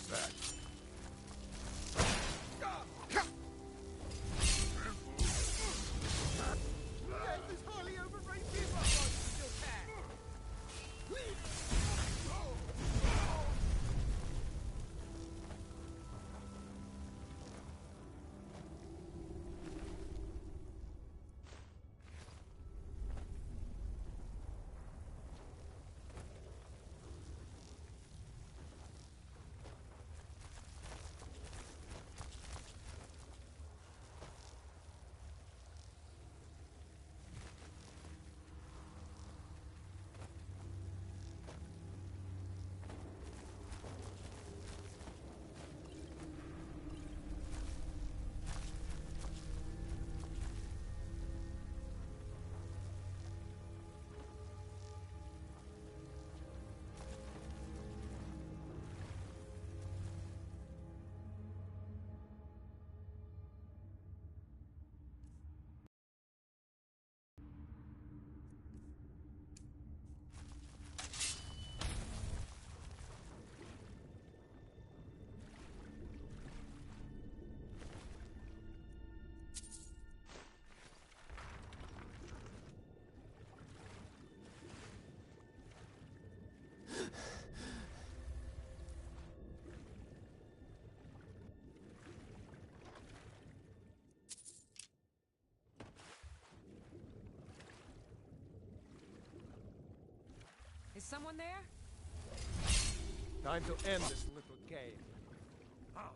that. This highly overrated with your cat. Is someone there? Time to end this little game. Huh?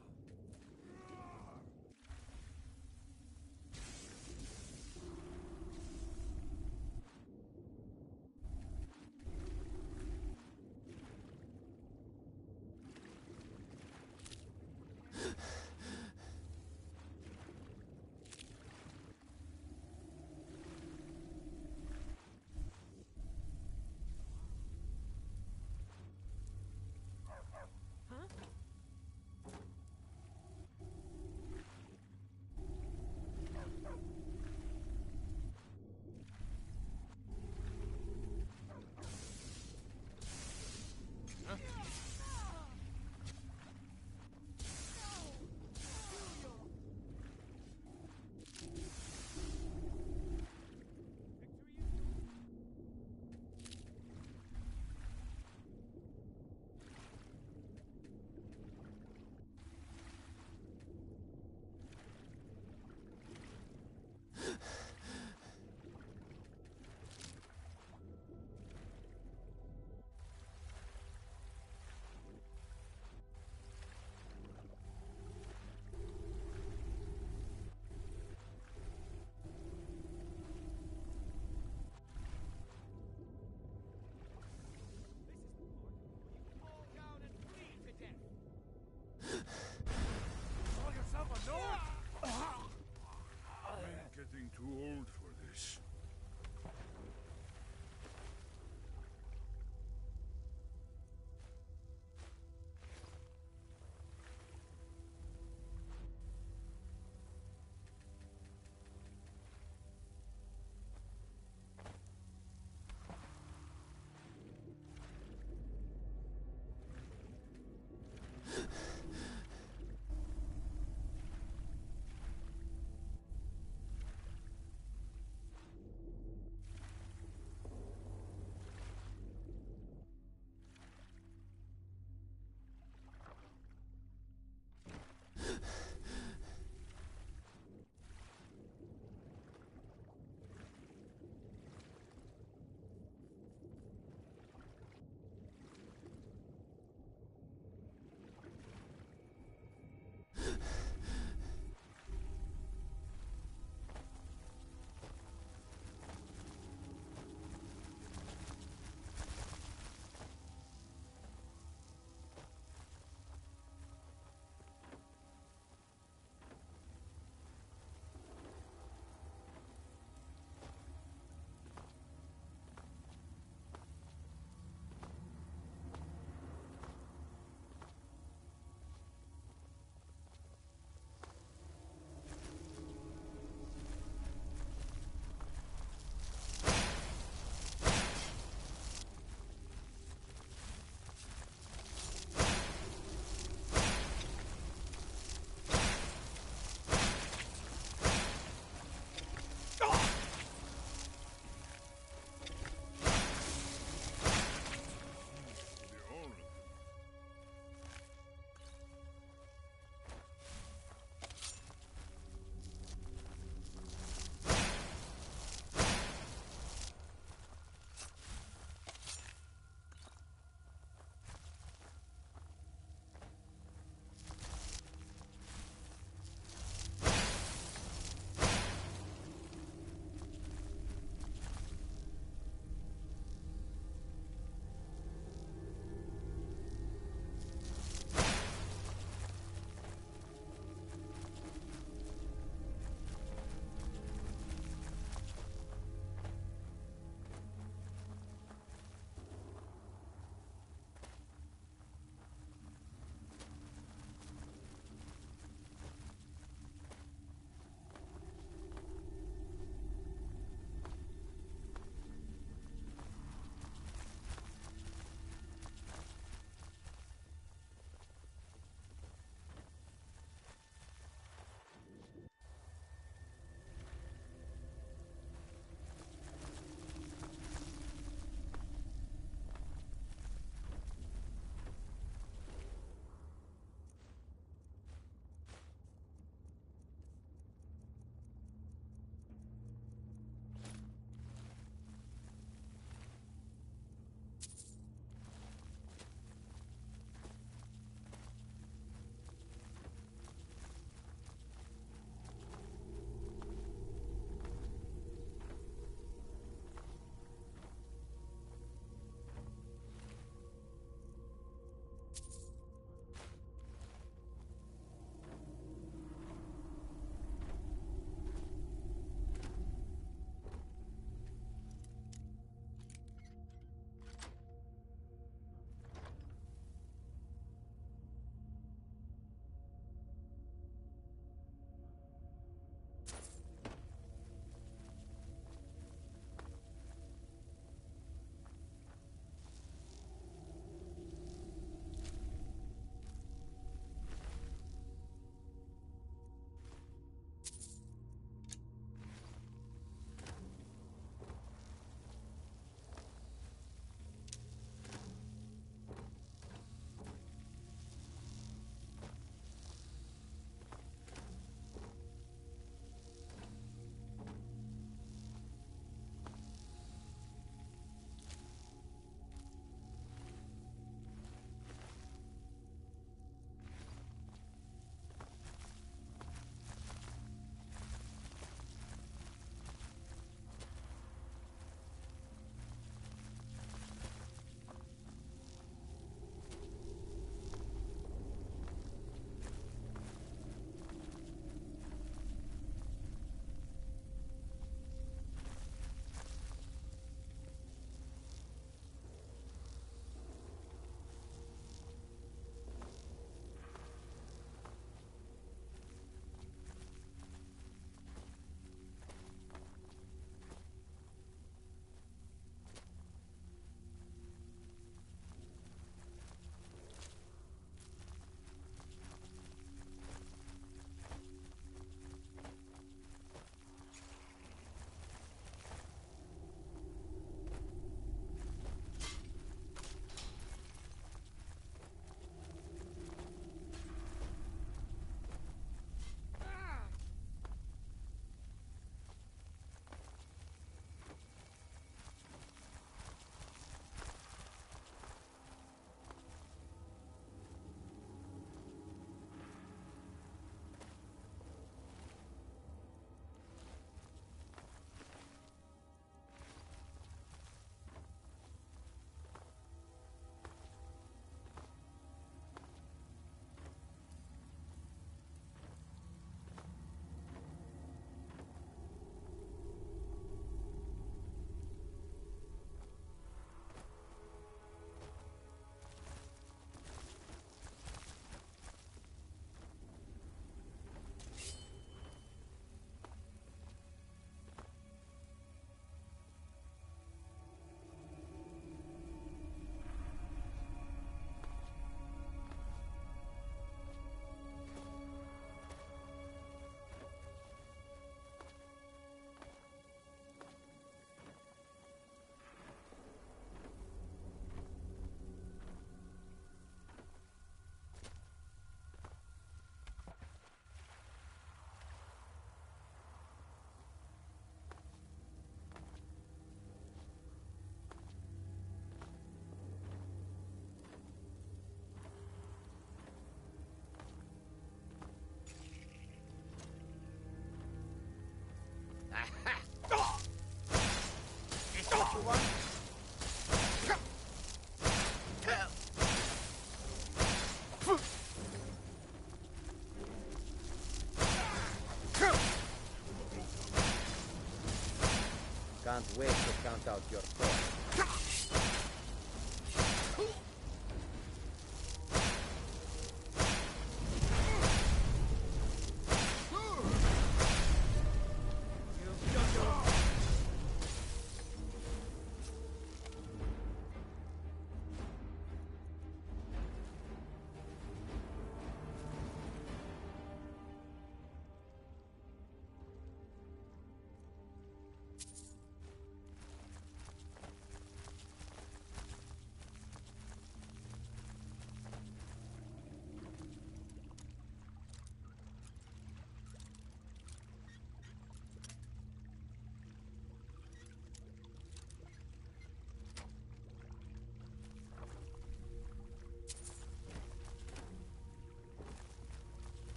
Can't wait to count out your coins.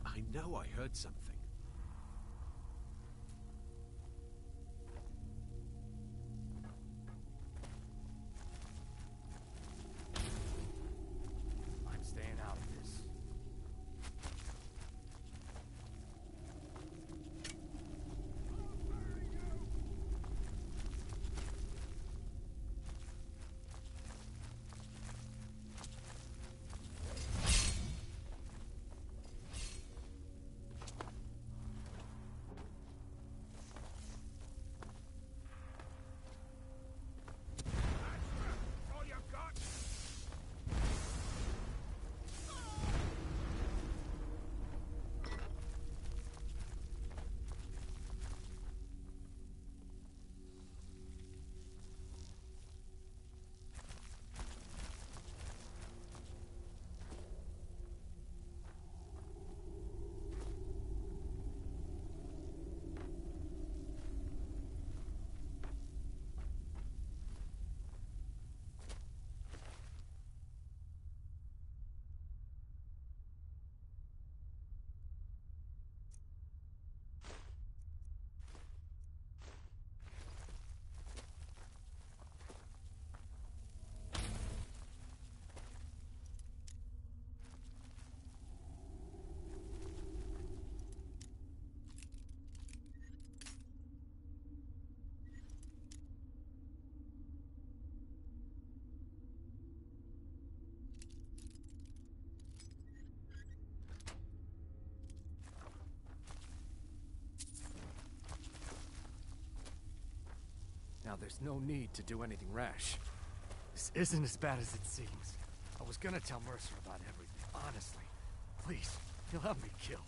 I know I heard something. I'm staying out of this. All you got? Now there's no need to do anything rash. This isn't as bad as it seems. I was gonna tell Mercer about everything, honestly. Please, he'll have me killed.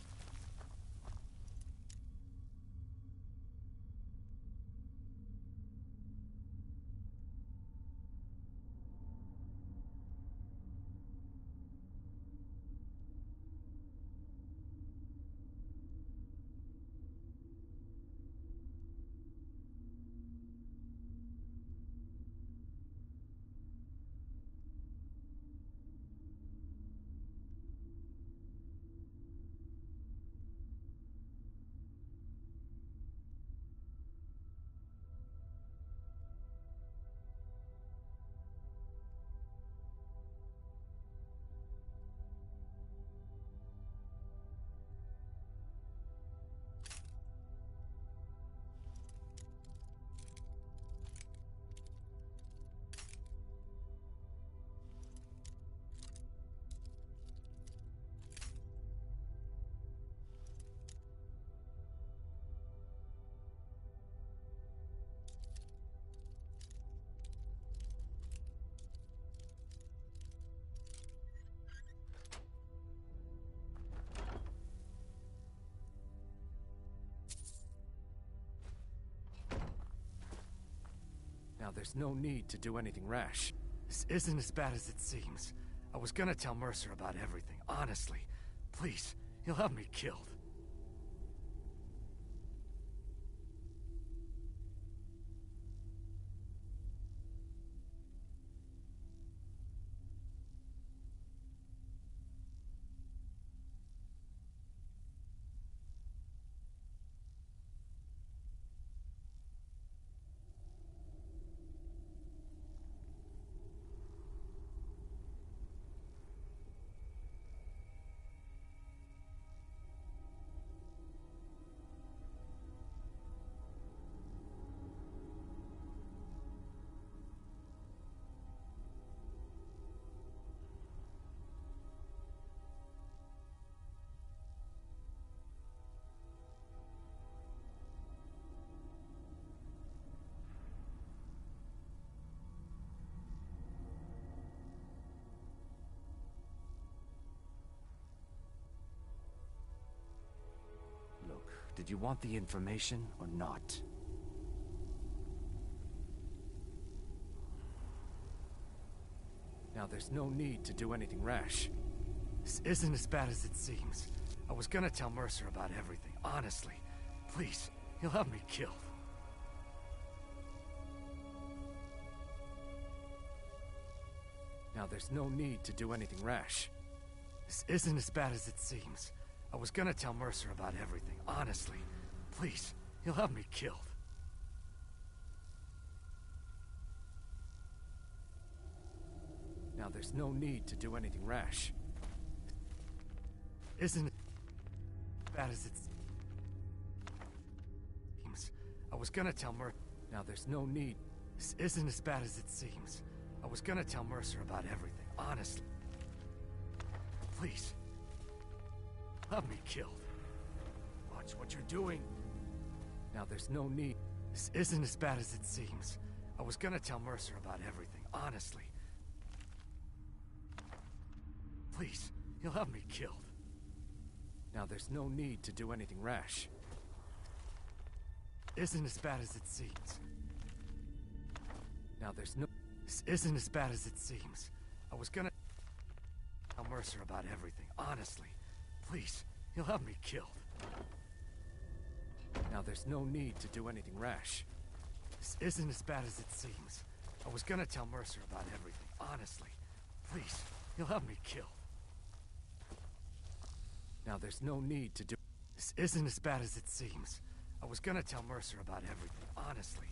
there's no need to do anything rash. This isn't as bad as it seems. I was gonna tell Mercer about everything, honestly. Please, he'll have me killed. Look, did you want the information or not? Now there's no need to do anything rash. This isn't as bad as it seems. I was gonna tell Mercer about everything, honestly. Please, he'll have me killed. Now there's no need to do anything rash. This isn't as bad as it seems. I was gonna tell Mercer about everything, honestly. Please, he'll have me killed. Now there's no need to do anything rash. Isn't it as bad as it seems? I was gonna tell Mercer. Now there's no need. This isn't as bad as it seems. I was gonna tell Mercer about everything, honestly. Please, have me killed. Watch what you're doing. Now there's no need. This isn't as bad as it seems. I was gonna tell Mercer about everything, honestly. Please, he'll have me killed. Now there's no need to do anything rash. Isn't as bad as it seems. Now there's no... This isn't as bad as it seems. I was gonna tell Mercer about everything, honestly. Please, he'll have me killed. Now there's no need to do anything rash. This isn't as bad as it seems. I was gonna tell Mercer about everything, honestly. Please, he'll have me killed. Now there's no need to do... This isn't as bad as it seems. I was gonna tell Mercer about everything, honestly.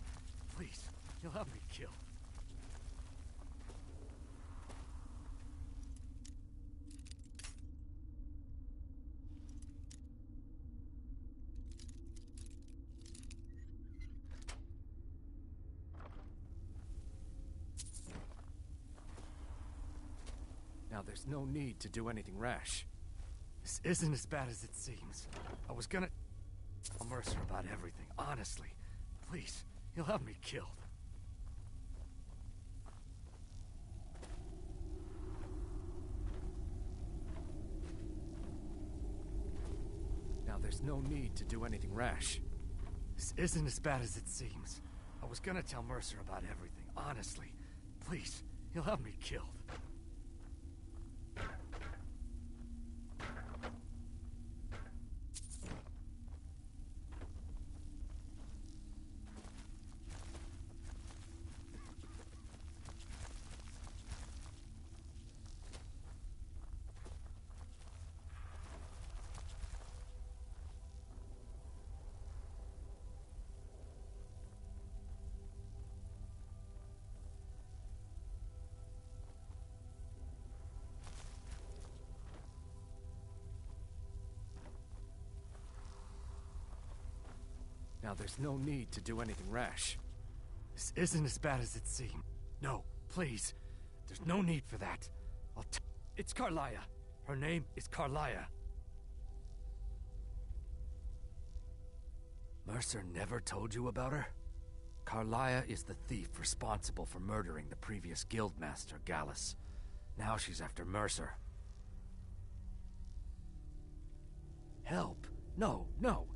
Please, he'll have me killed. Now there's no need to do anything rash. This isn't as bad as it seems. I was gonna tell Mercer about everything, honestly. Please, he'll have me killed. Now there's no need to do anything rash. This isn't as bad as it seems. I was gonna tell Mercer about everything, honestly. Please, he'll have me killed. Now there's no need to do anything rash. This isn't as bad as it seems. No, please. There's no need for that. It's Carlia. Her name is Carlia. Mercer never told you about her? Carlia is the thief responsible for murdering the previous guildmaster, Gallus. Now she's after Mercer. Help? No, no.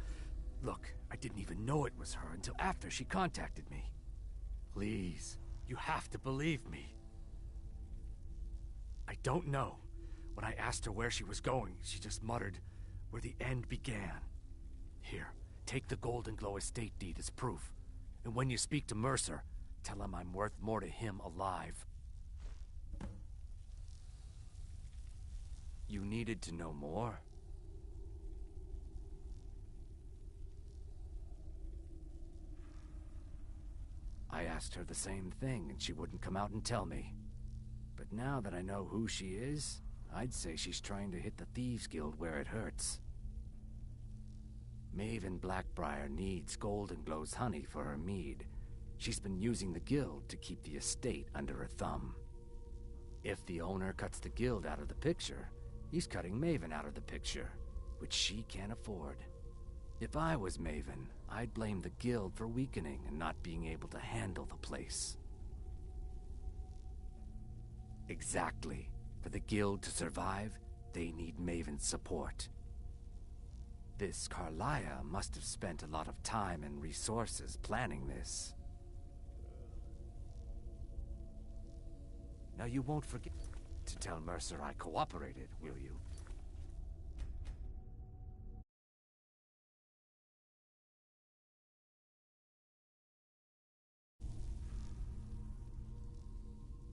Look, I didn't even know it was her until after she contacted me. Please, you have to believe me. I don't know. When I asked her where she was going, she just muttered, "Where the end began." Here, take the Golden Glow estate deed as proof. And when you speak to Mercer, tell him I'm worth more to him alive. You needed to know more? I asked her the same thing, and she wouldn't come out and tell me. But now that I know who she is, I'd say she's trying to hit the Thieves Guild where it hurts. Maven Blackbriar needs Golden Glow's honey for her mead. She's been using the guild to keep the estate under her thumb. If the owner cuts the guild out of the picture, he's cutting Maven out of the picture, which she can't afford. If I was Maven, I'd blame the guild for weakening and not being able to handle the place. Exactly. For the guild to survive, they need Maven's support. This Carlia must have spent a lot of time and resources planning this. Now you won't forget to tell Mercer I cooperated, will you?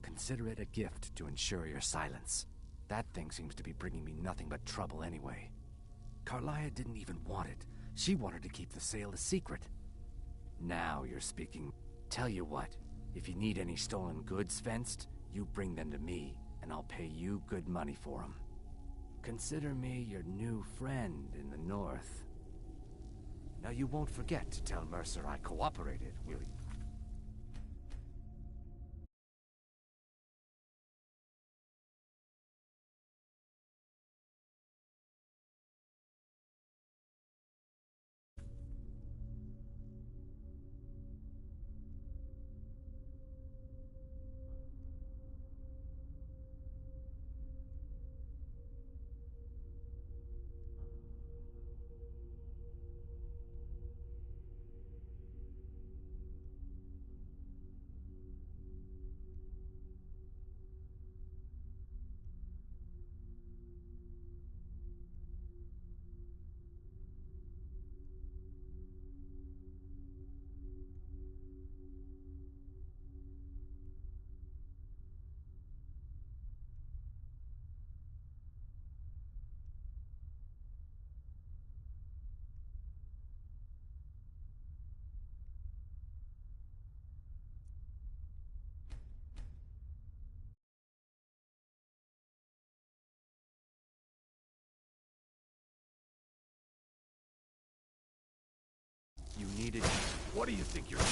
Consider it a gift to ensure your silence. That thing seems to be bringing me nothing but trouble anyway. Carlia didn't even want it. She wanted to keep the sale a secret. Now you're speaking. Tell you what, if you need any stolen goods fenced, you bring them to me, and I'll pay you good money for them. Consider me your new friend in the north. Now you won't forget to tell Mercer I cooperated, will you? You needed... What do you think you're doing?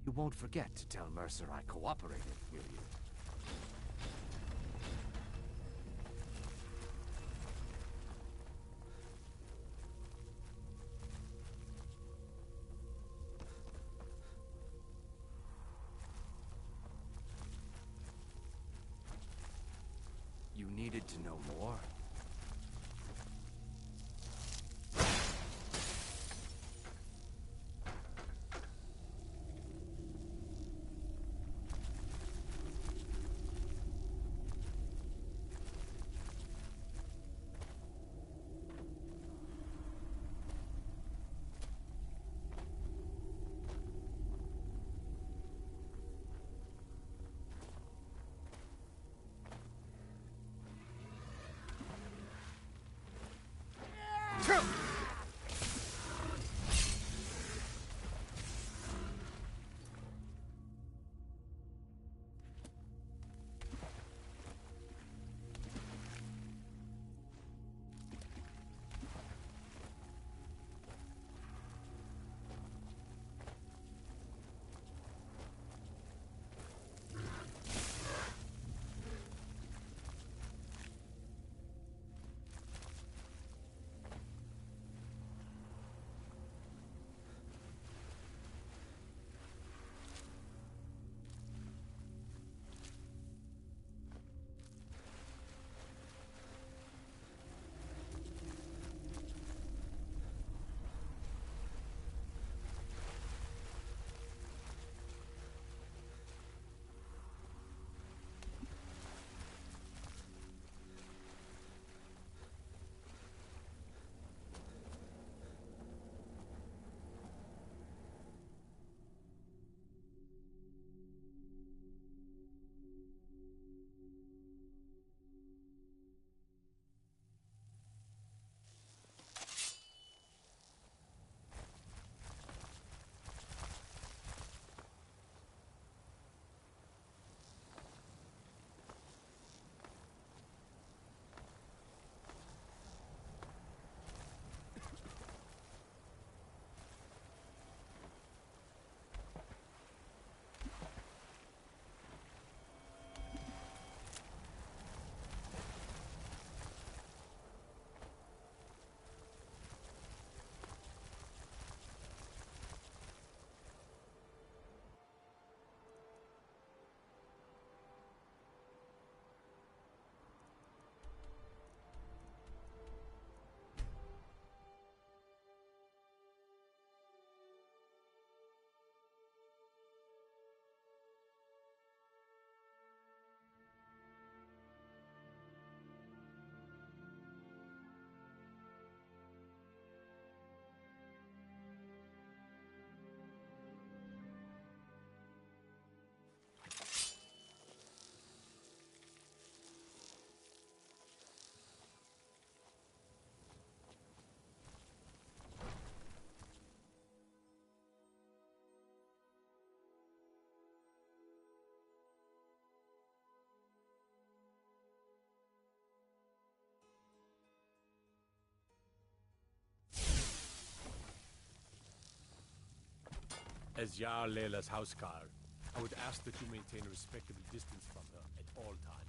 You won't forget to tell Mercer I cooperated, will you? want to know more. As Jarl Layla's housecar, I would ask that you maintain a respectable distance from her at all times.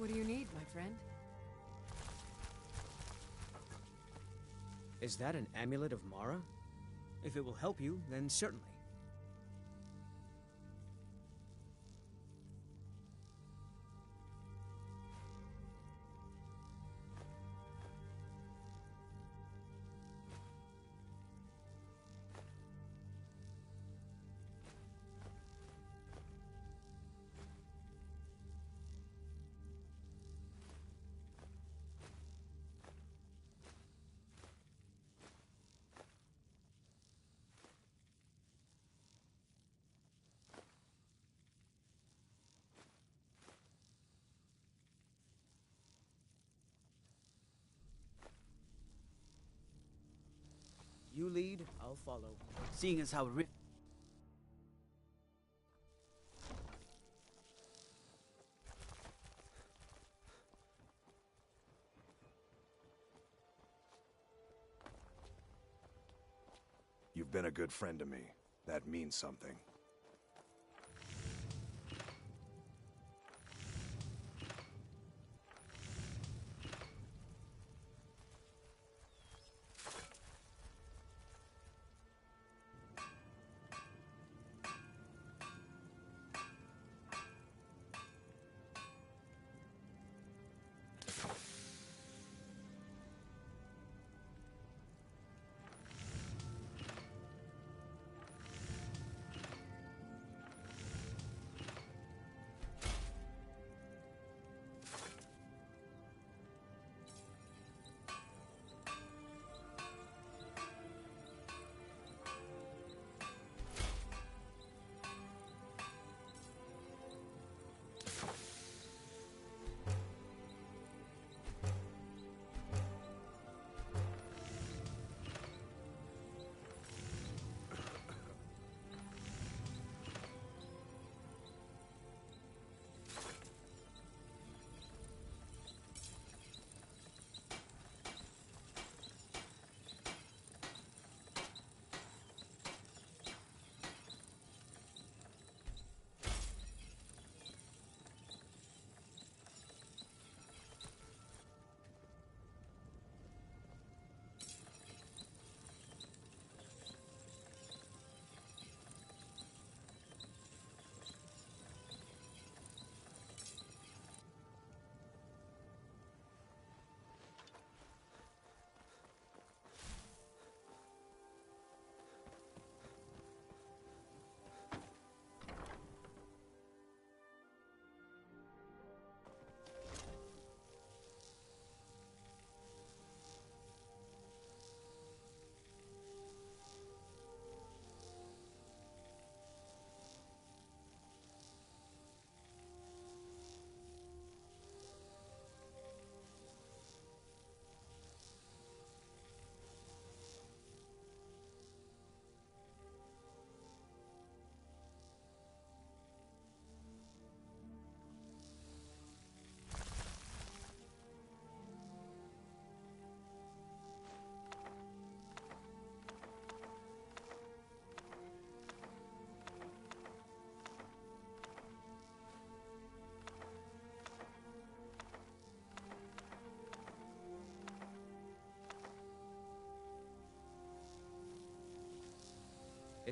What do you need, my friend? Is that an amulet of Mara? If it will help you, then certainly. You lead, I'll follow. Seeing as how You've been a good friend to me. That means something.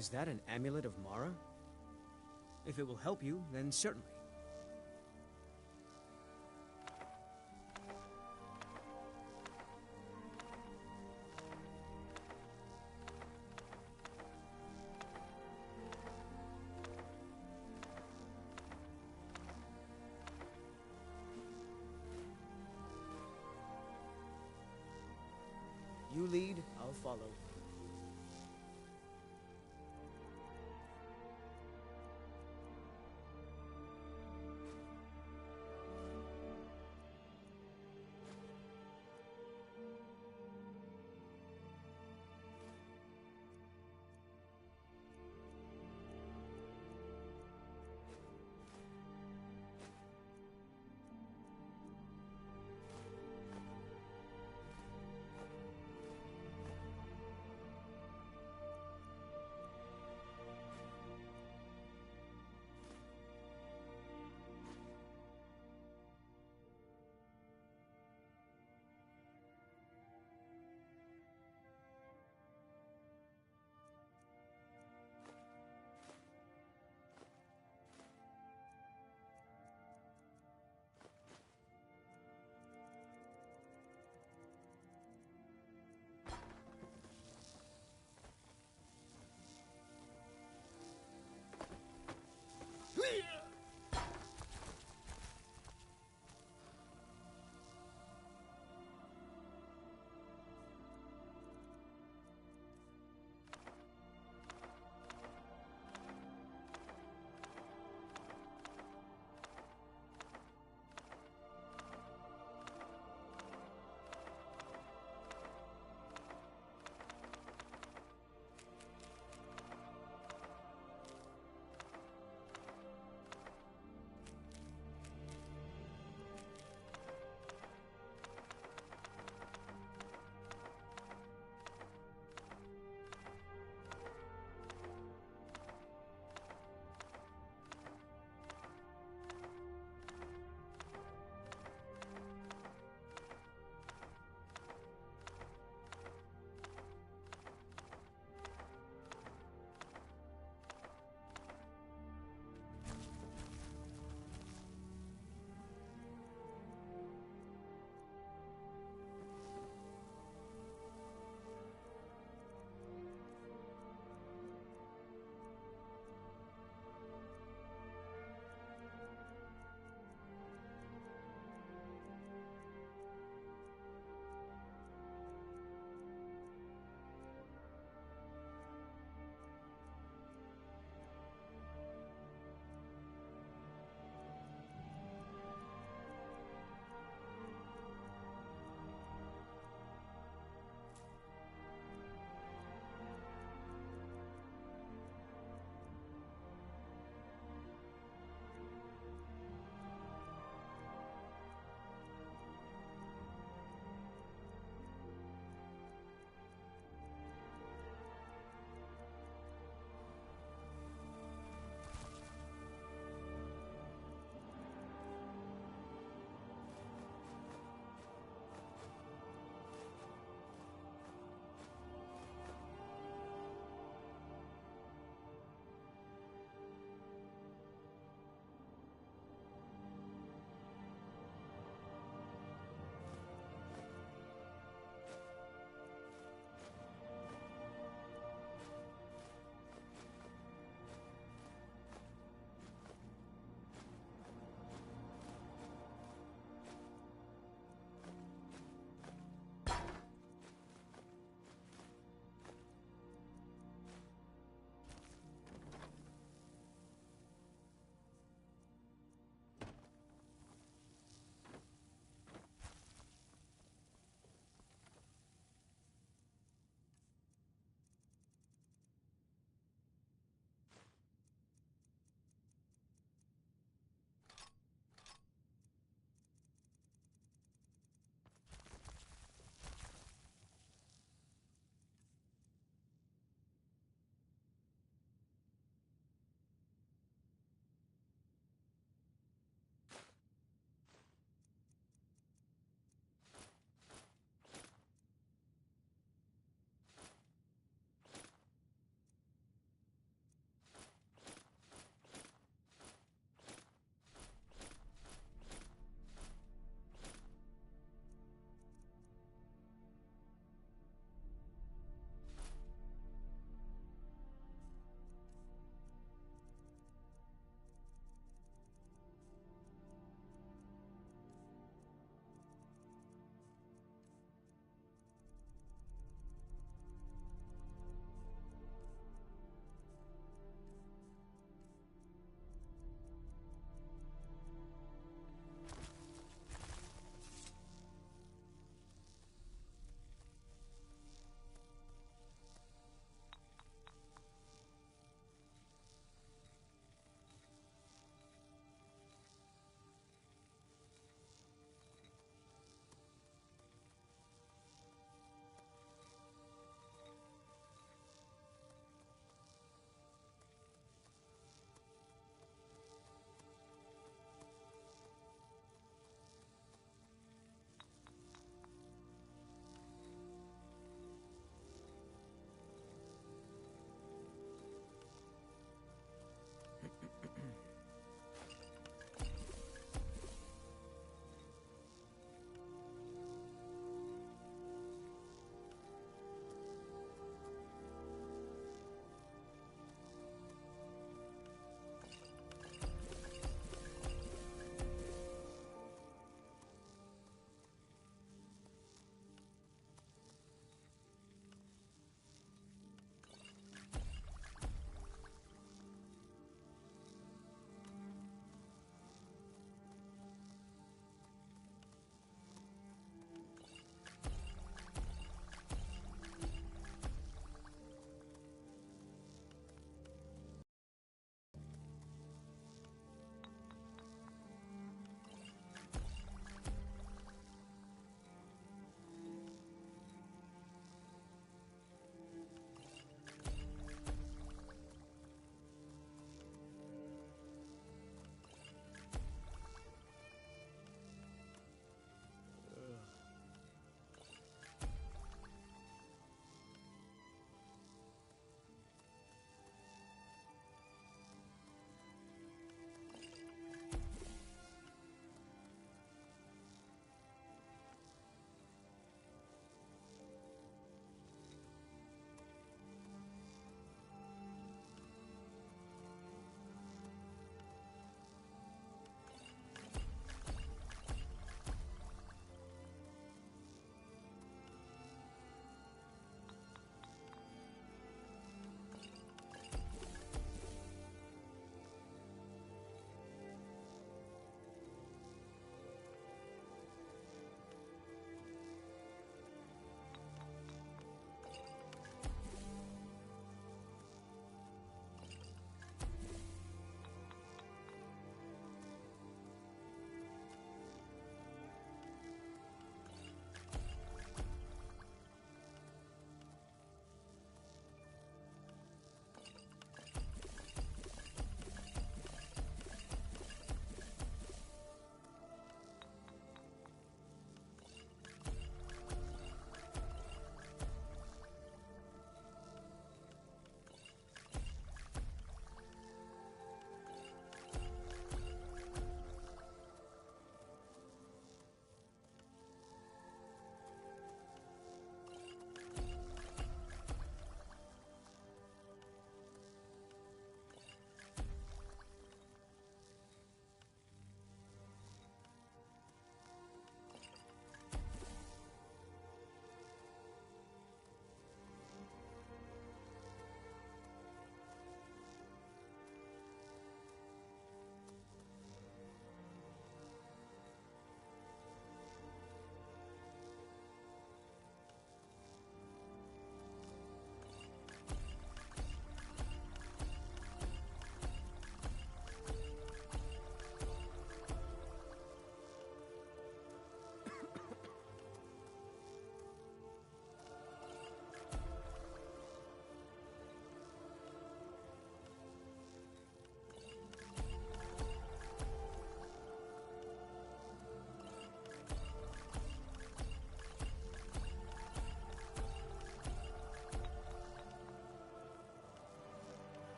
Is that an amulet of Mara? If it will help you, then certainly. You lead, I'll follow.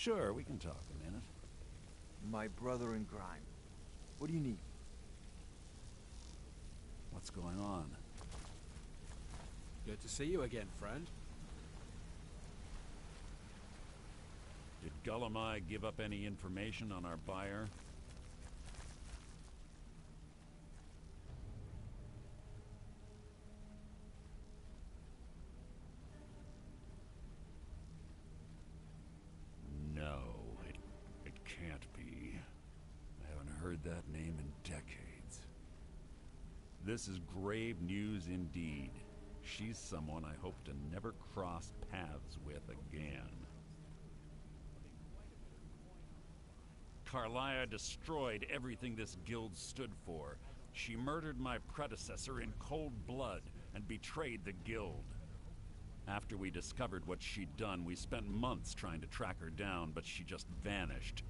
Sure, we can talk a minute. My brother in crime. What do you need? What's going on? Good to see you again, friend. Did Gullamai give up any information on our buyer? No, it can't be. I haven't heard that name in decades. This is grave news indeed. She's someone I hope to never cross paths with again. Carlia destroyed everything this guild stood for. She murdered my predecessor in cold blood and betrayed the guild. After we discovered what she'd done, we spent months trying to track her down, but she just vanished.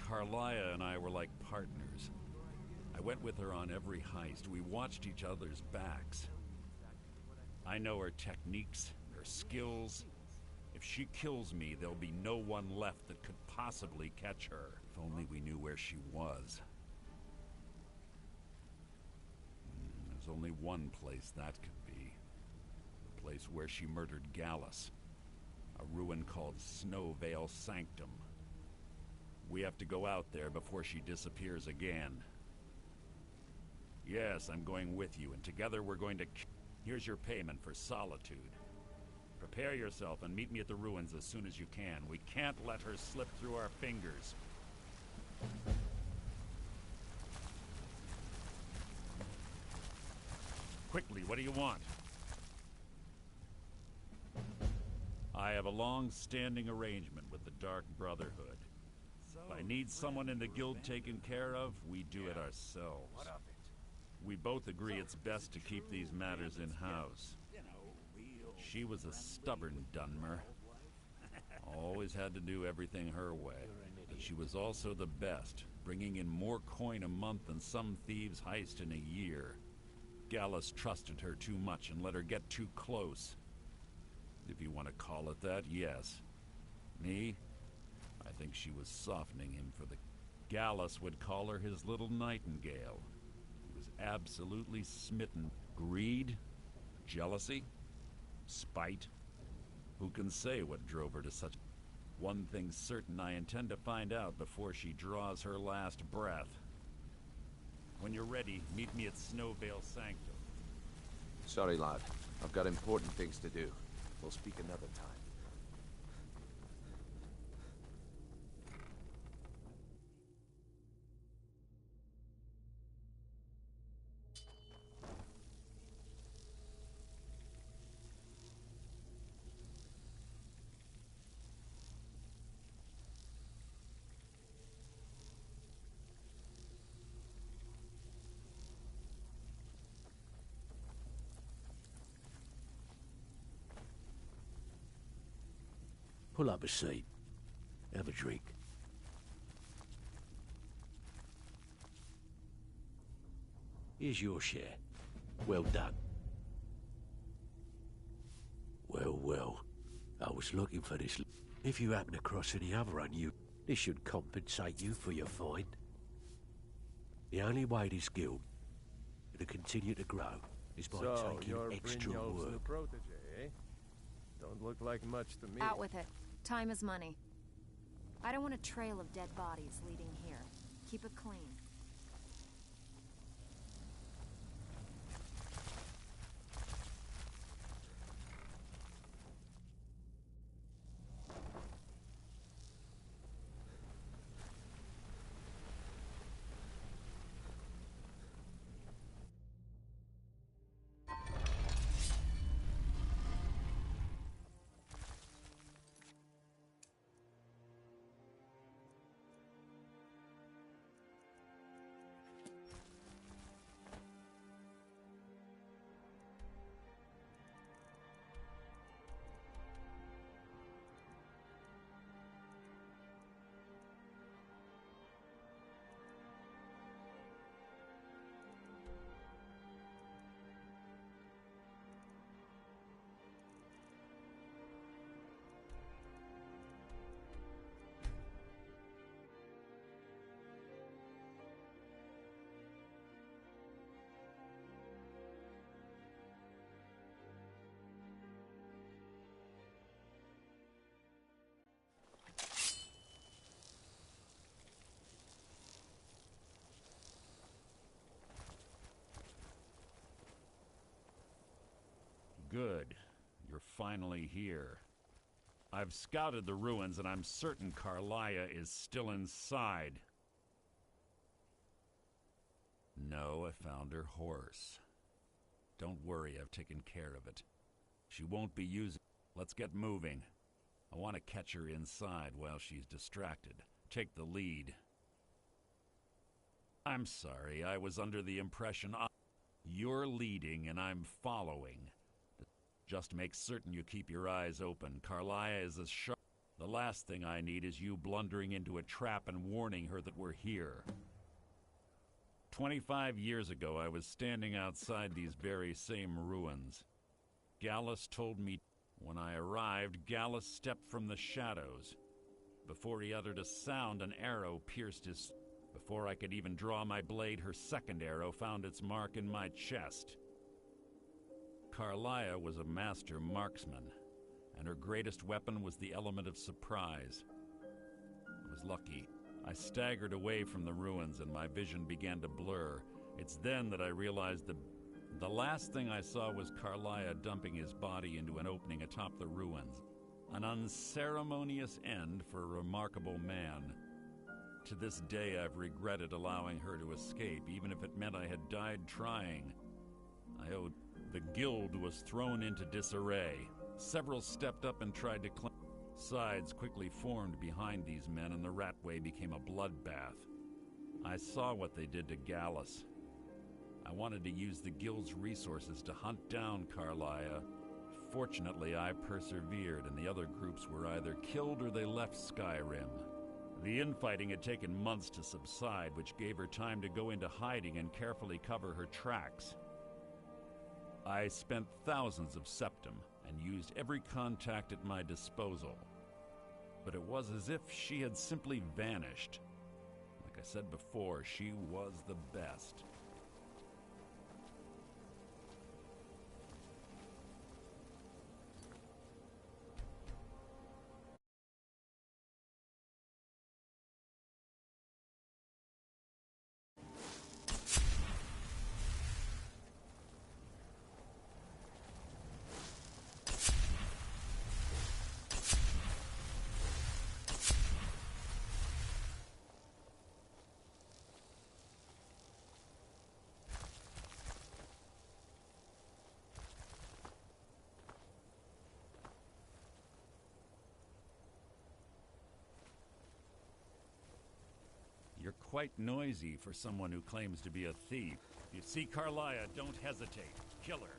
Carlia and I were like partners. I went with her on every heist. We watched each other's backs. I know her techniques, her skills. If she kills me, there'll be no one left that could possibly catch her. If only we knew where she was. There's only one place that could be. The place where she murdered Gallus. A ruin called Snowvale Sanctum. We have to go out there before she disappears again. Yes, I'm going with you, and together we're going to... Here's your payment for solitude. Prepare yourself and meet me at the ruins as soon as you can. We can't let her slip through our fingers. Quickly, what do you want? I have a long-standing arrangement with the Dark Brotherhood. If I need someone in the guild taken care of, we do it ourselves. We both agree it's best to keep these matters in-house. She was a stubborn Dunmer. Always had to do everything her way. But she was also the best, bringing in more coin a month than some thieves heist in a year. Gallus trusted her too much and let her get too close. If you want to call it that, yes. Me? I think she was softening him for the... Gallus would call her his little nightingale. He was absolutely smitten. Greed? Jealousy? Spite? Who can say what drove her to such... One thing's certain, I intend to find out before she draws her last breath. When you're ready, meet me at Snowvale Sanctum. Sorry, lad. I've got important things to do. We'll speak another time. Pull up a seat. Have a drink. Here's your share. Well done. Well, well. I was looking for this. If you happen across any other this should compensate you for your find. The only way this guild to continue to grow is by taking extra work. New protege, eh? Don't look like much to me. Out with it. Time is money. I don't want a trail of dead bodies leading here. Keep it clean. Good. You're finally here. I've scouted the ruins, and I'm certain Carlia is still inside. No, I found her horse. Don't worry, I've taken care of it. She won't be using... Let's get moving. I want to catch her inside while she's distracted. Take the lead. I'm sorry, I was under the impression you're leading and I'm following. Just make certain you keep your eyes open. Carlia is as sharp. The last thing I need is you blundering into a trap and warning her that we're here. 25 years ago, I was standing outside these very same ruins. Gallus told me when I arrived, Gallus stepped from the shadows. Before he uttered a sound, an arrow pierced his... Before I could even draw my blade, her second arrow found its mark in my chest. Carlia was a master marksman, and her greatest weapon was the element of surprise. I was lucky. I staggered away from the ruins and my vision began to blur. It's then that I realized the last thing I saw was Carlia dumping his body into an opening atop the ruins. An unceremonious end for a remarkable man. To this day, I've regretted allowing her to escape, even if it meant I had died trying. The guild was thrown into disarray. Several stepped up and tried to claim. Sides quickly formed behind these men, and the Ratway became a bloodbath. I saw what they did to Gallus. I wanted to use the guild's resources to hunt down Carlia. Fortunately, I persevered, and the other groups were either killed or they left Skyrim. The infighting had taken months to subside, which gave her time to go into hiding and carefully cover her tracks. I spent thousands of septum and used every contact at my disposal. But it was as if she had simply vanished. Like I said before, she was the best. You're quite noisy for someone who claims to be a thief. If you see Carlia, don't hesitate. Kill her.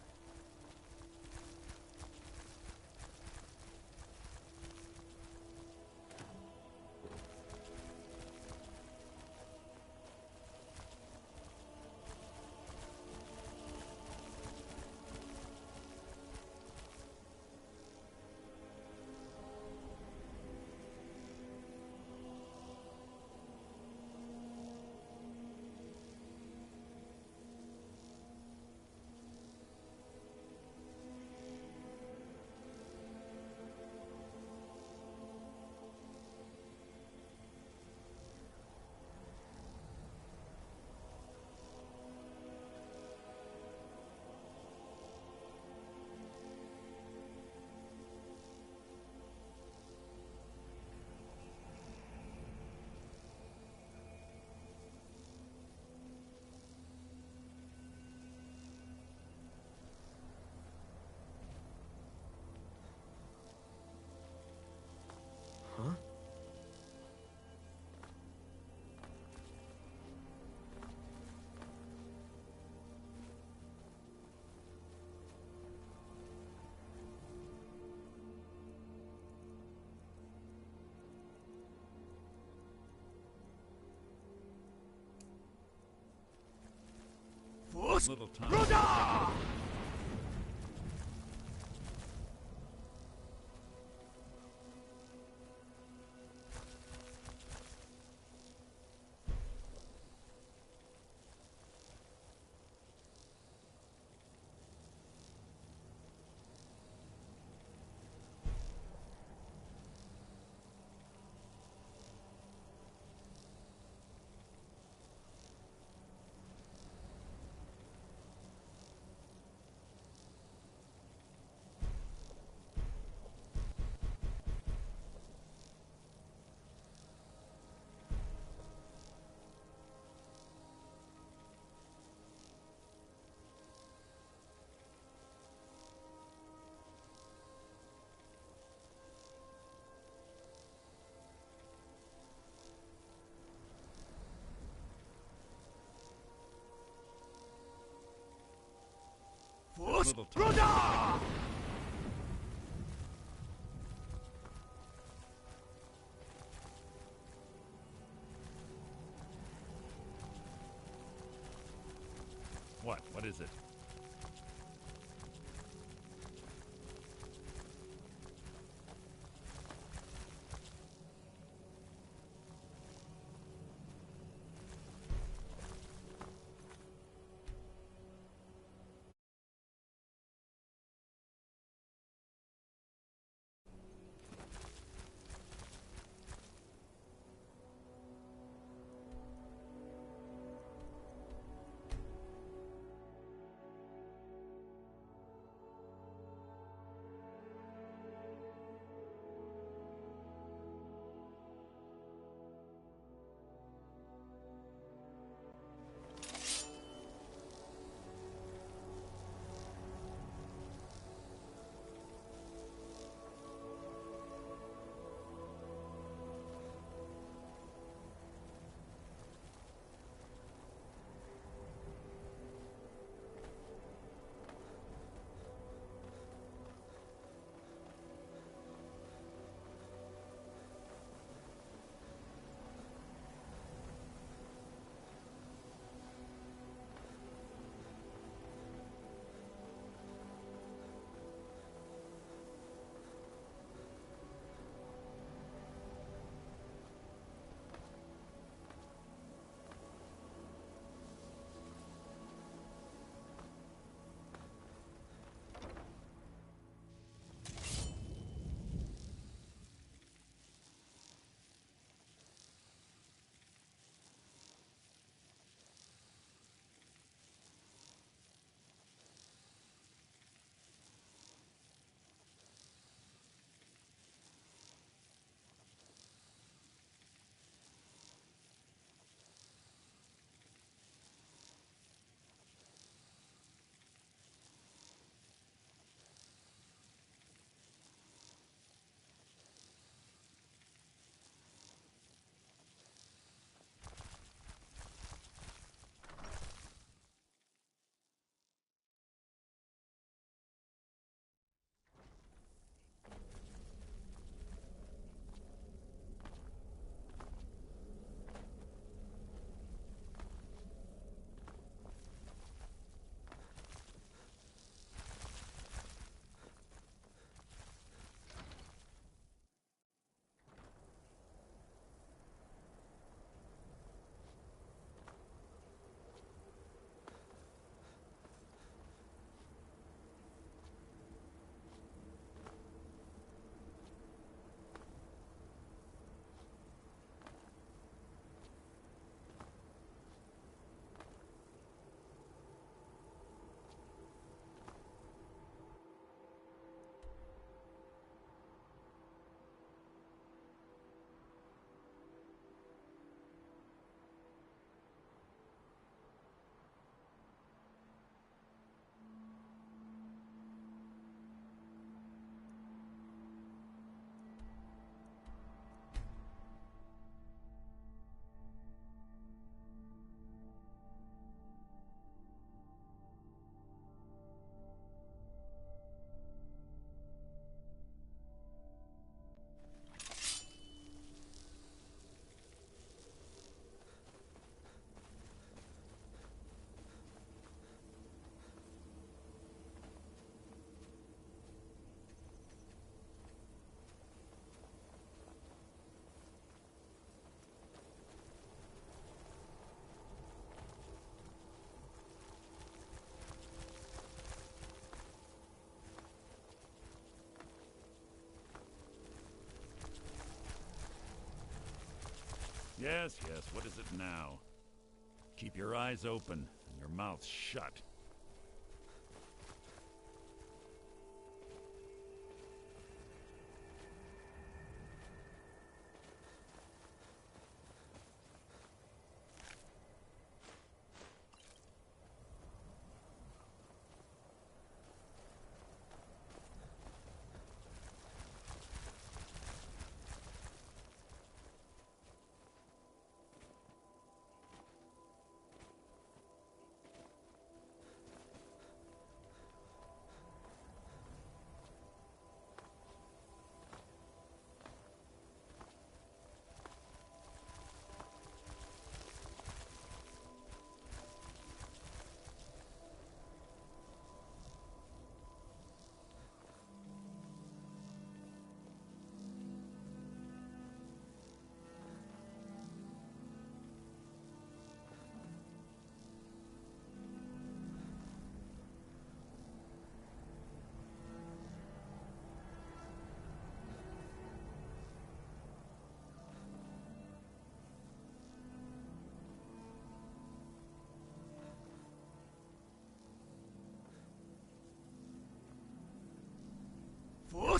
Huh? Little time. Little time. What? What is it? Yes, yes, what is it now? Keep your eyes open and your mouth shut.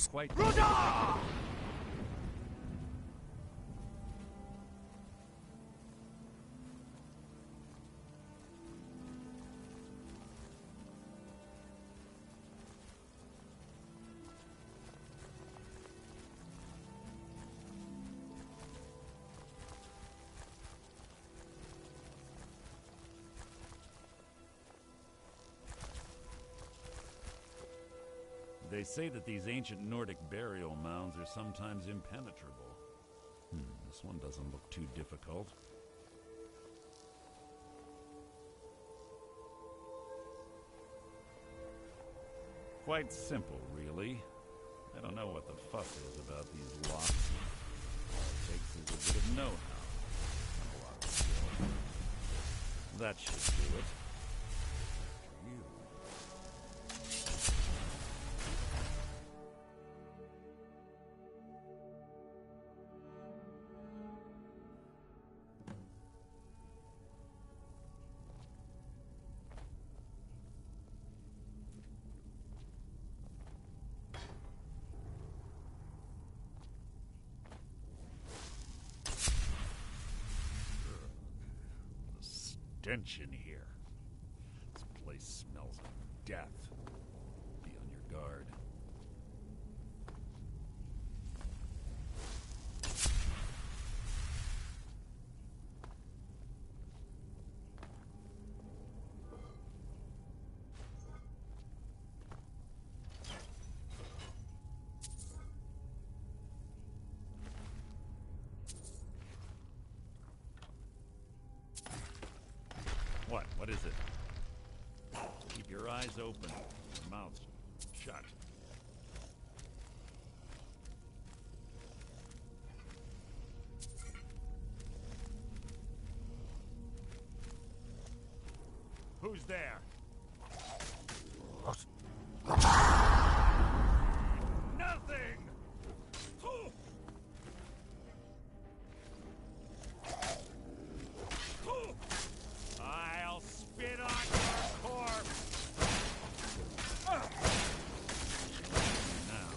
quite... They say that these ancient Nordic burial mounds are sometimes impenetrable. This one doesn't look too difficult. Quite simple, really. I don't know what the fuss is about these locks. All it takes is a bit of know-how and a lot of skill. That should do it. You. Stench in here. This place smells of death. Be on your guard. What is it? Keep your eyes open, your mouths shut. Who's there? Nothing! I'll spit on your corpse! Now.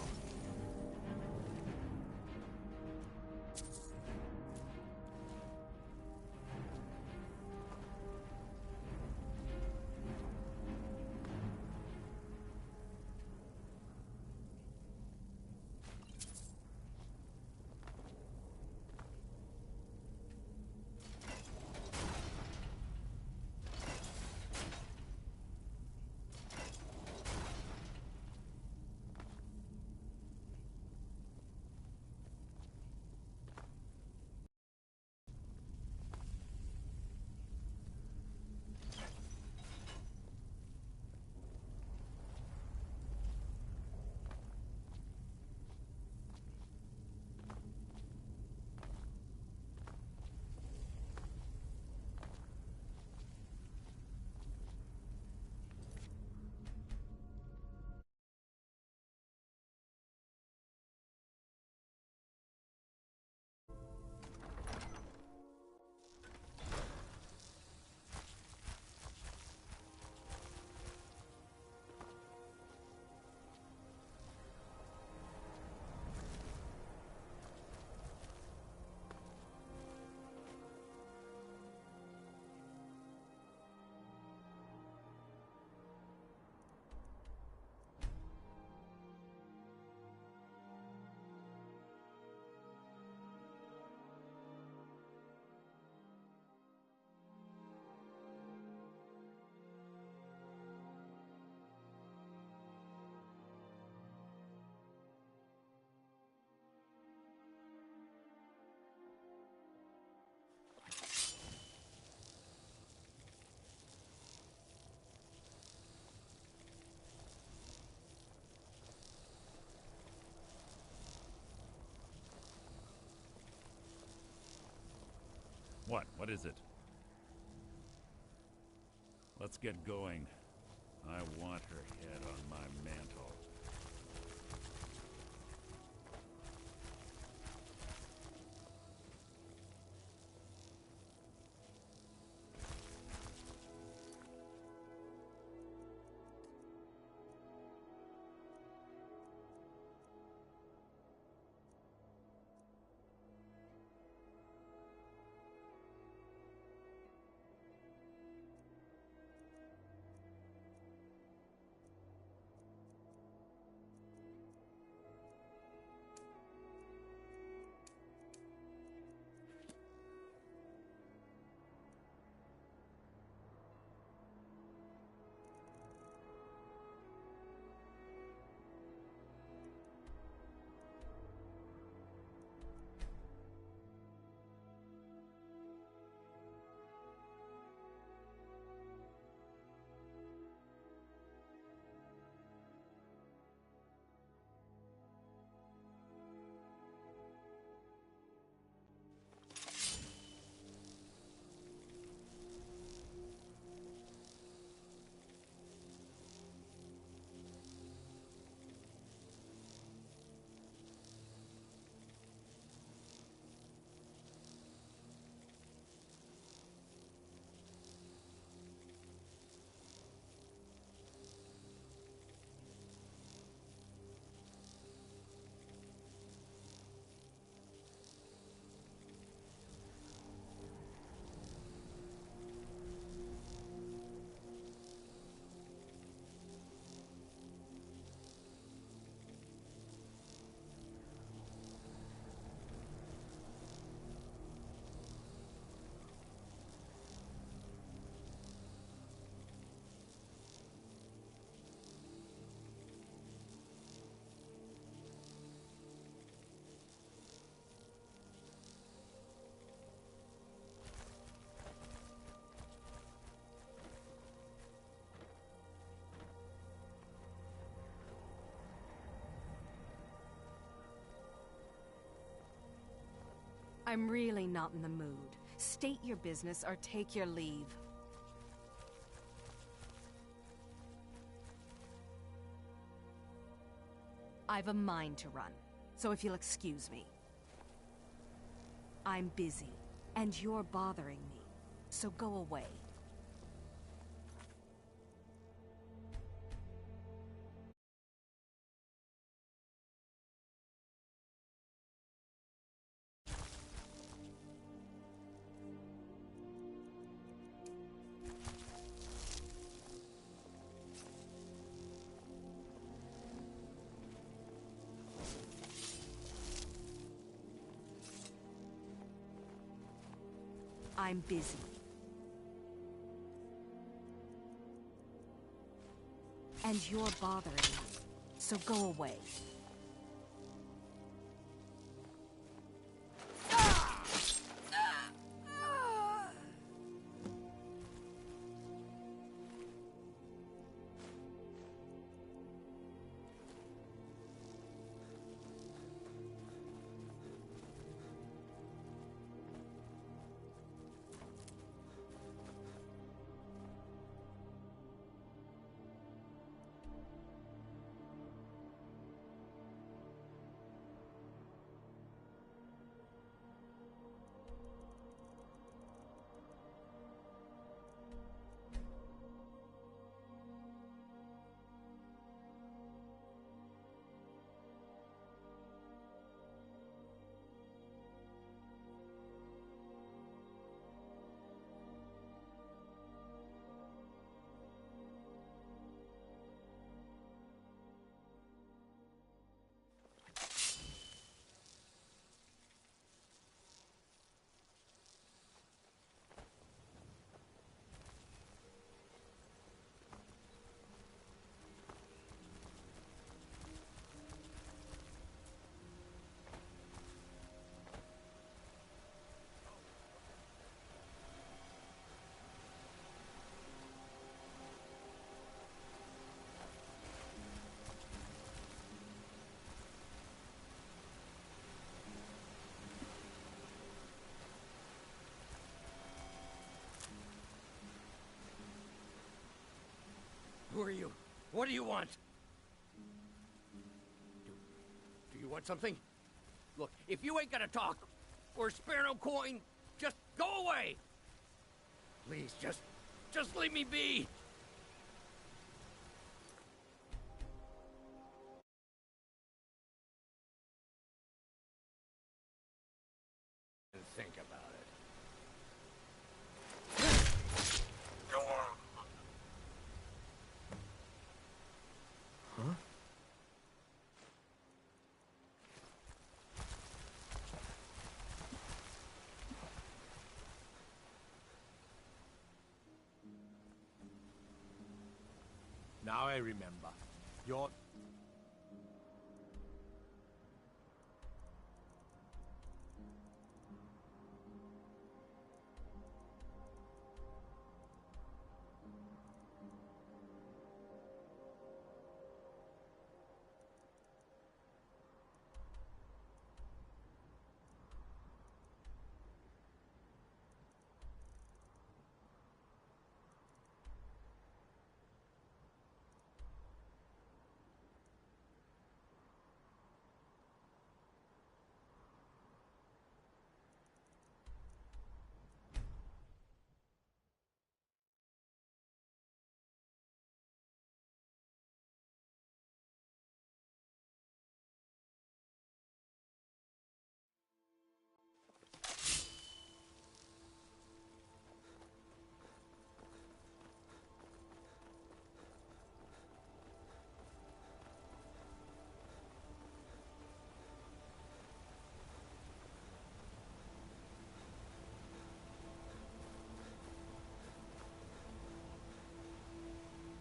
What is it? Let's get going. I want her head on my mantle. I'm really not in the mood. State your business or take your leave. I've a mind to run, so if you'll excuse me. I'm busy, and you're bothering me, so go away. I'm busy. And you're bothering me, so go away. Who are you? What do you want? Do you want something? Look, if you ain't gonna talk, or spare no coin, just go away! Please, just leave me be! And think about it. Huh? Now I remember. You're...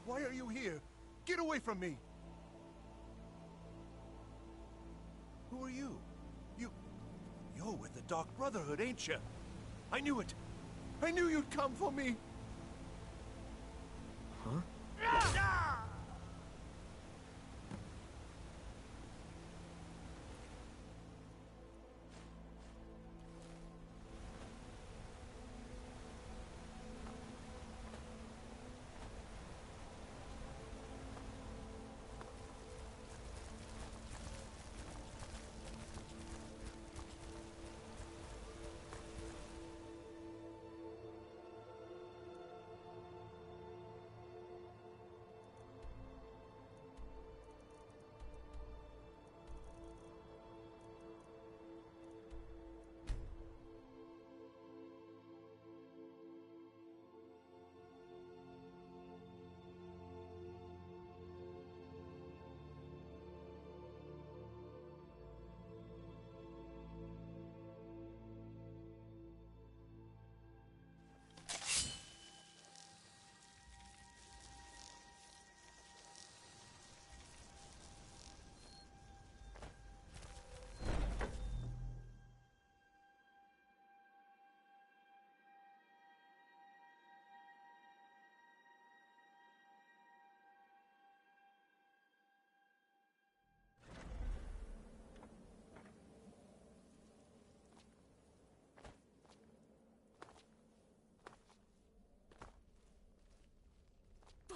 Why are you here? Get away from me! Who are you? You're with the Dark Brotherhood, ain't you? I knew it! I knew you'd come for me! Huh?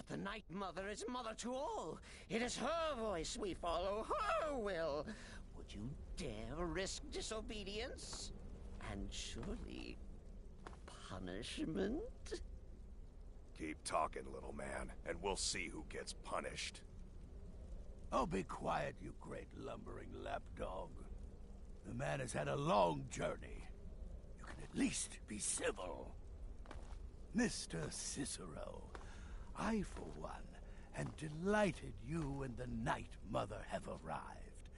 But the Night Mother is mother to all. It is her voice we follow, her will. Would you dare risk disobedience? And surely punishment? Keep talking, little man, and we'll see who gets punished. Oh, be quiet, you great lumbering lapdog. The man has had a long journey. You can at least be civil. Mr. Cicero, I, for one, am delighted you and the Night Mother have arrived.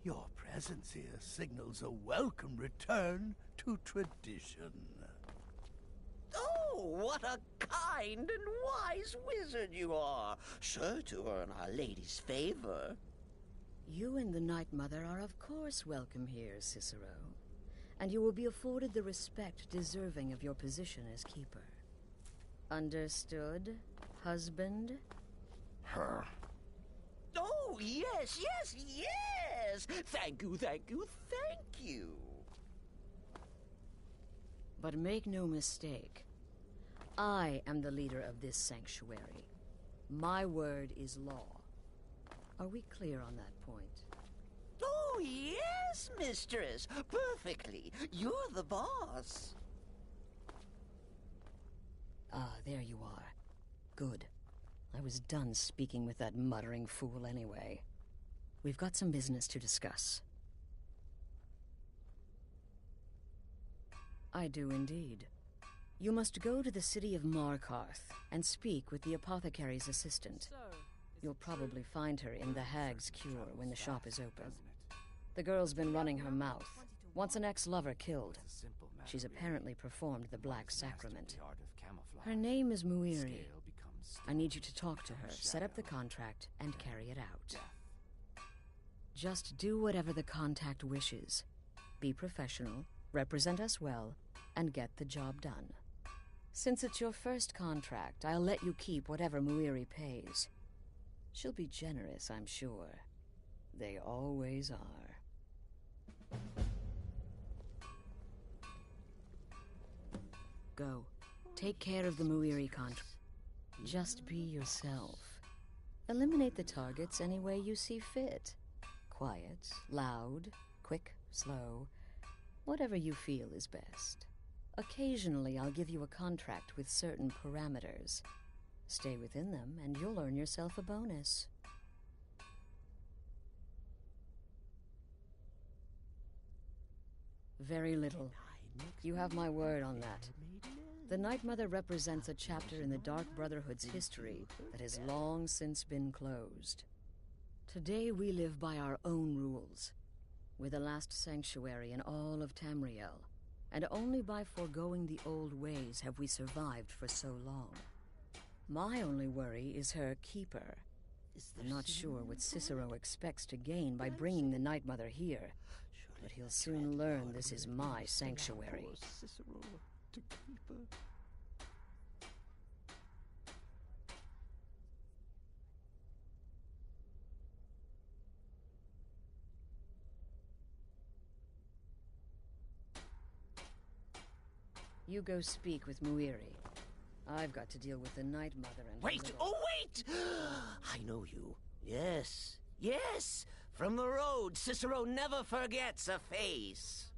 Your presence here signals a welcome return to tradition. Oh, what a kind and wise wizard you are, sure to earn Our Lady's favor. You and the Night Mother are of course welcome here, Cicero. And you will be afforded the respect deserving of your position as keeper. Understood, husband? Her. Oh, yes, yes, yes! Thank you, thank you, thank you! But make no mistake, I am the leader of this sanctuary. My word is law. Are we clear on that point? Oh, yes, mistress. Perfectly. You're the boss. Ah, there you are. Good. I was done speaking with that muttering fool anyway. We've got some business to discuss. I do indeed. You must go to the city of Markarth and speak with the apothecary's assistant. You'll probably find her in the Hag's Cure when the shop is open. The girl's been running her mouth. Wants an ex-lover killed. She's apparently performed the Black Sacrament. Her name is Muiri. I need you to talk to her, set up the contract, and carry it out. Just do whatever the contact wishes. Be professional, represent us well, and get the job done. Since it's your first contract, I'll let you keep whatever Muiri pays. She'll be generous, I'm sure. They always are. Go. Take care of the Muiri contract. Just be yourself. Eliminate the targets any way you see fit. Quiet, loud, quick, slow. Whatever you feel is best. Occasionally, I'll give you a contract with certain parameters. Stay within them, and you'll earn yourself a bonus. Very little. You have my word on that. The Night Mother represents a chapter in the Dark Brotherhood's history that has long since been closed. Today we live by our own rules. We're the last sanctuary in all of Tamriel, and only by foregoing the old ways have we survived for so long. My only worry is her keeper. I'm not sure what Cicero expects to gain by bringing the Night Mother here, but he'll soon learn this is my sanctuary. Cicero to keeper. You go speak with Muiri. I've got to deal with the Night Mother and... Wait! Oh, wait! I know you. Yes. Yes! From the road, Cicero never forgets a face.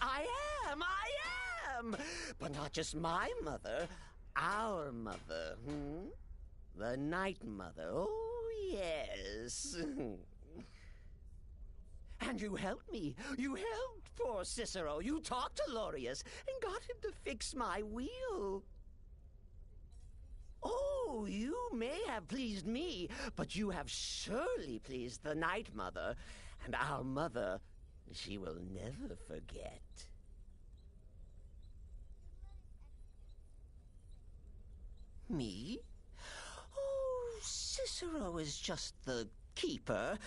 I am! But not just my mother. Our mother, The Night Mother. Oh, yes. And you helped me. You helped poor Cicero. You talked to Lorius and got him to fix my wheel. Oh, you may have pleased me, but you have surely pleased the Night Mother. And our mother, she will never forget. Me? Oh, Cicero is just the keeper.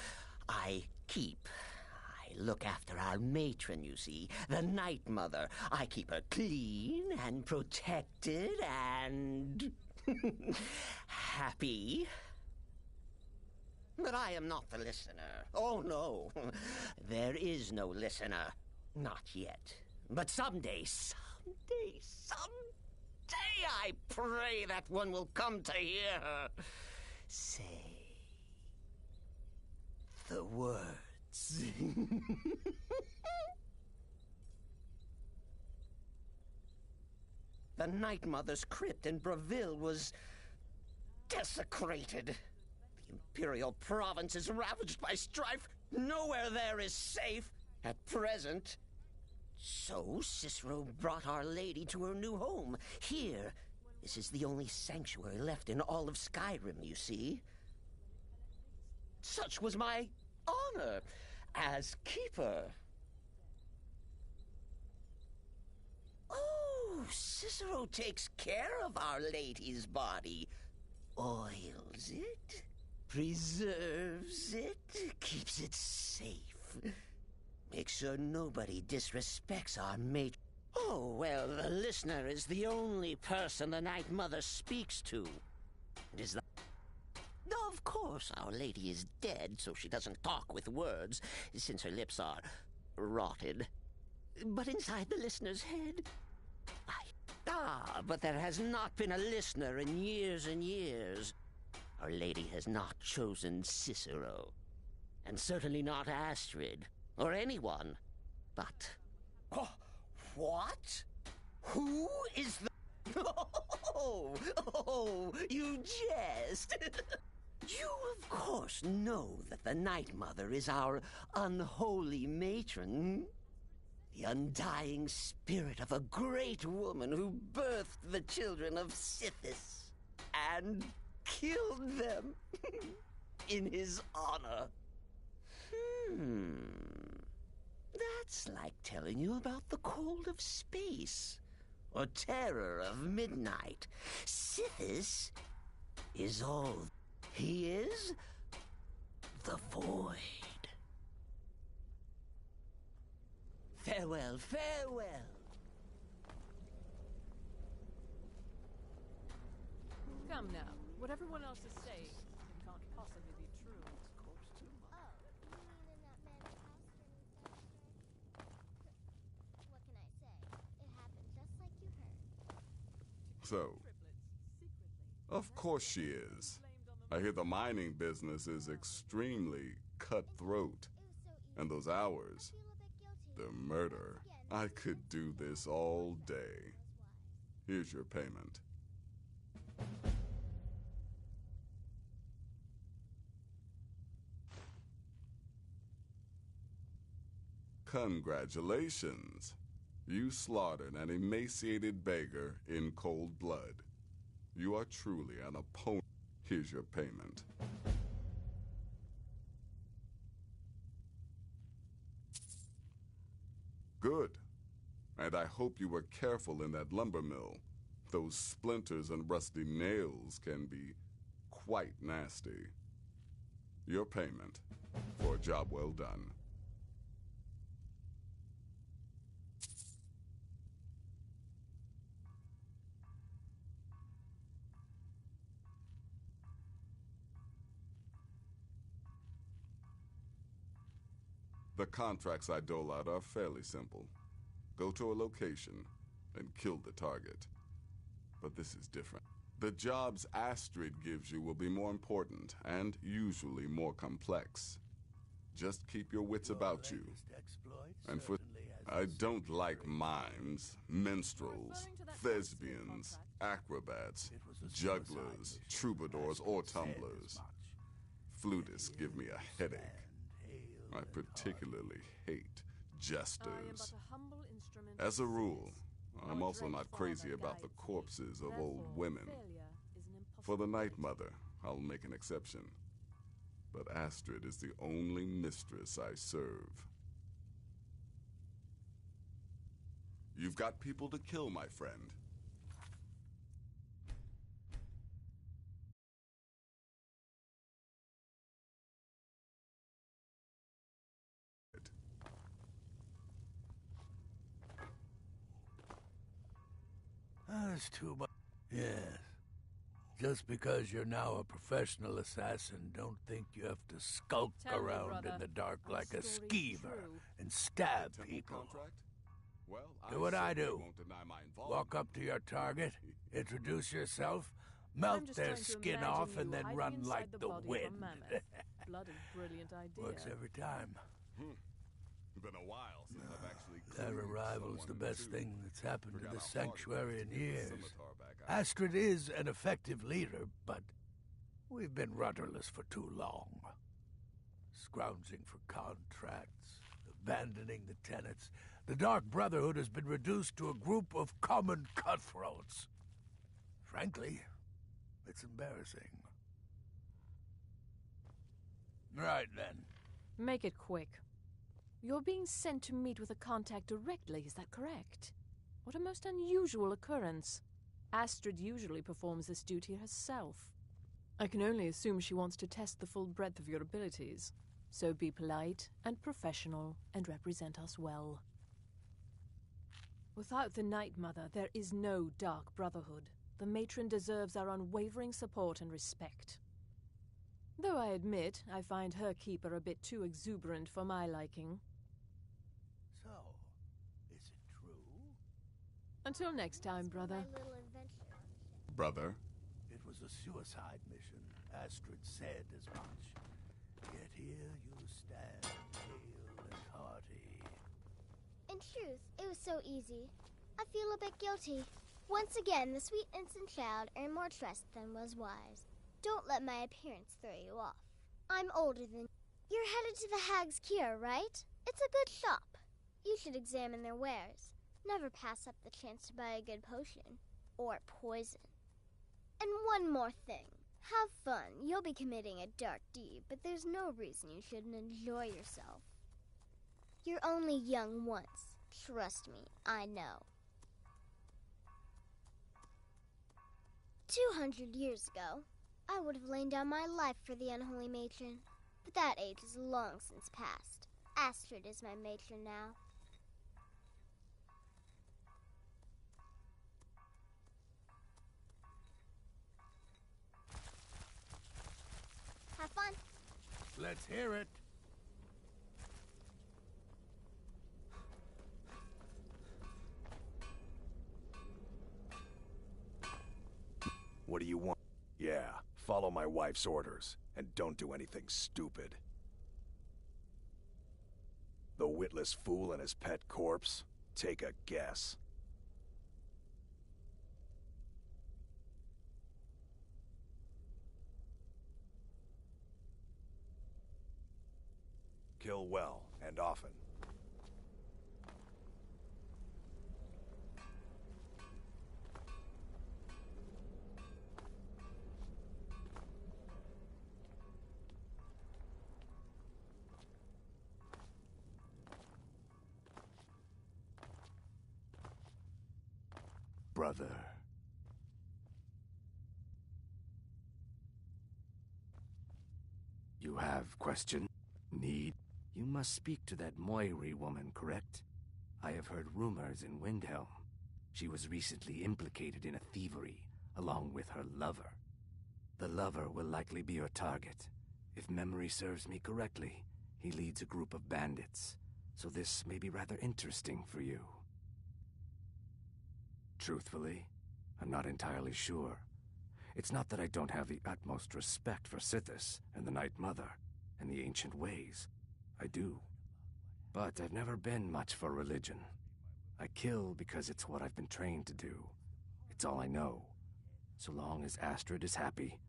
I keep. I look after our matron, you see, the Night Mother. I keep her clean and protected and... happy. But I am not the listener. Oh, no. There is no listener. Not yet. But someday, day I pray that one will come to hear her say the words. The Night Mother's crypt in Breville was desecrated. The Imperial province is ravaged by strife. Nowhere there is safe at present. So Cicero brought Our Lady to her new home. Here, this is the only sanctuary left in all of Skyrim, you see. Such was my honor as keeper. Oh, Cicero takes care of Our Lady's body. Oils it, preserves it, keeps it safe. Makes sure nobody disrespects our mate. Oh, well, the listener is the only person the Night Mother speaks to. It is the... Of course, Our Lady is dead, so she doesn't talk with words, since her lips are rotted. But inside the listener's head... but there has not been a listener in years and years. Our Lady has not chosen Cicero. And certainly not Astrid. Or anyone. But... Oh, what? Who is the... Oh, you jest. You, of course, know that the Night Mother is our unholy matron. The undying spirit of a great woman who birthed the children of Sithis and killed them in his honor. That's like telling you about the cold of space or terror of midnight. Sithis is all. He is the void. Farewell, farewell. Come now. What everyone else is saying can't possibly be true. So, of course she is. I hear the mining business is extremely cutthroat. And those hours, the murder. I could do this all day. Here's your payment. Congratulations. You slaughtered an emaciated beggar in cold blood. You are truly an opponent. Here's your payment. Good. And I hope you were careful in that lumber mill. Those splinters and rusty nails can be quite nasty. Your payment for a job well done. The contracts I dole out are fairly simple. Go to a location and kill the target. But this is different. The jobs Astrid gives you will be more important and usually more complex. Just keep your wits about you. And I don't like mimes, minstrels, thespians, acrobats, jugglers, troubadours, or tumblers. Flutists give me a headache. I particularly hate jesters. As a rule, I'm also not crazy about the corpses of old women. For the Night Mother, I'll make an exception. But Astrid is the only mistress I serve. You've got people to kill, my friend. That's too much. Yes. Just because you're now a professional assassin, don't think you have to skulk around in the dark like a skeever and stab people. Well, Do what I certainly do. won't deny my Walk involvement. up to your target, introduce yourself, I'm melt just their trying to skin imagine off, you and then hiding run inside like the body of a wind. mammoth. Bloody brilliant idea. Works every time. Been a while since I've actually Their cleared arrival's someone the in best two. thing that's happened to Forgot the how hard it was sanctuary to in get the years. scimitar back out. Astrid is an effective leader, but we've been rudderless for too long. Scrounging for contracts, abandoning the tenants. The Dark Brotherhood has been reduced to a group of common cutthroats. Frankly, it's embarrassing. Right then. Make it quick. You're being sent to meet with a contact directly, is that correct? What a most unusual occurrence. Astrid usually performs this duty herself. I can only assume she wants to test the full breadth of your abilities. So be polite and professional and represent us well. Without the Night Mother, there is no Dark Brotherhood. The matron deserves our unwavering support and respect. Though I admit I find her keeper a bit too exuberant for my liking. So, is it true? Until next time, brother. Brother? It was a suicide mission. Astrid said as much. Yet here you stand, hale and hearty. In truth, it was so easy. I feel a bit guilty. Once again, the sweet innocent child earned more trust than was wise. Don't let my appearance throw you off. I'm older than... You're headed to the Hag's Cure, right? It's a good shop. You should examine their wares. Never pass up the chance to buy a good potion. Or poison. And one more thing. Have fun. You'll be committing a dark deed, but there's no reason you shouldn't enjoy yourself. You're only young once. Trust me, I know. 200 years ago, I would have lain down my life for the unholy matron. But that age is long since past. Astrid is my matron now. Have fun. Let's hear it. What do you want? Yeah, follow my wife's orders, and don't do anything stupid. The witless fool and his pet corpse? Take a guess. Kill well, and often. Brother. You have question? Need? You must speak to that Moiri woman, correct? I have heard rumors in Windhelm. She was recently implicated in a thievery, along with her lover. The lover will likely be your target. If memory serves me correctly, he leads a group of bandits, so this may be rather interesting for you. Truthfully, I'm not entirely sure. It's not that I don't have the utmost respect for Sithis and the Night Mother and the ancient ways. I do. But I've never been much for religion. I kill because it's what I've been trained to do. It's all I know. So long as Astrid is happy,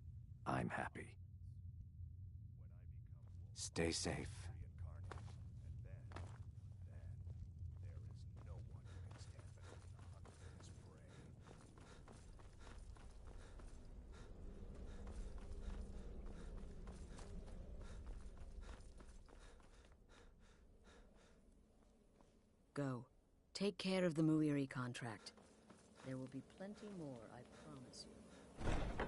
I'm happy. Stay safe. Go. Take care of the Muiri contract. There will be plenty more, I promise you.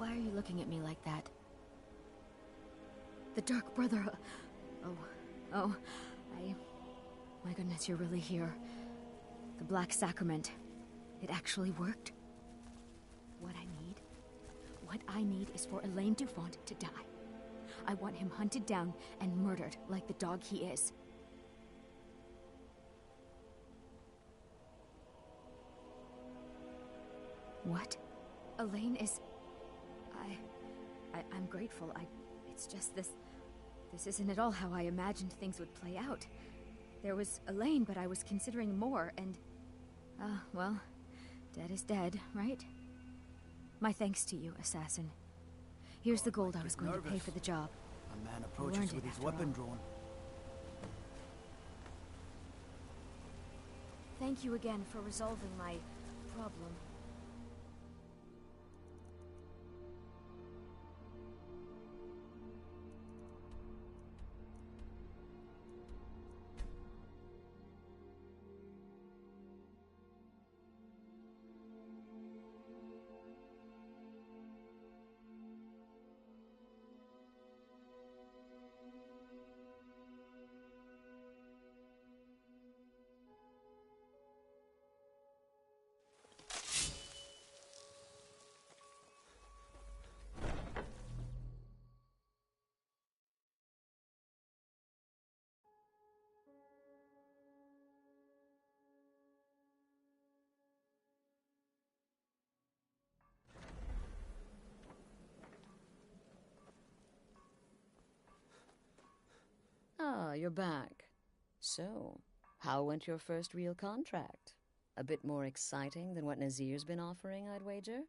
Why are you looking at me like that? The Dark Brother... My goodness, you're really here. The Black Sacrament. It actually worked. What I need is for Elaine Dufont to die. I want him hunted down and murdered like the dog he is. What? Elaine is... I'm grateful. It's just this isn't at all how I imagined things would play out. There was Elaine, but I was considering more, and... well, dead is dead, right? My thanks to you, assassin. Here's the gold I was going to pay for the job. A man approaches with his weapon drawn. Thank you again for resolving my problem. Ah, you're back. So, how went your first real contract? A bit more exciting than what Nazir's been offering, I'd wager?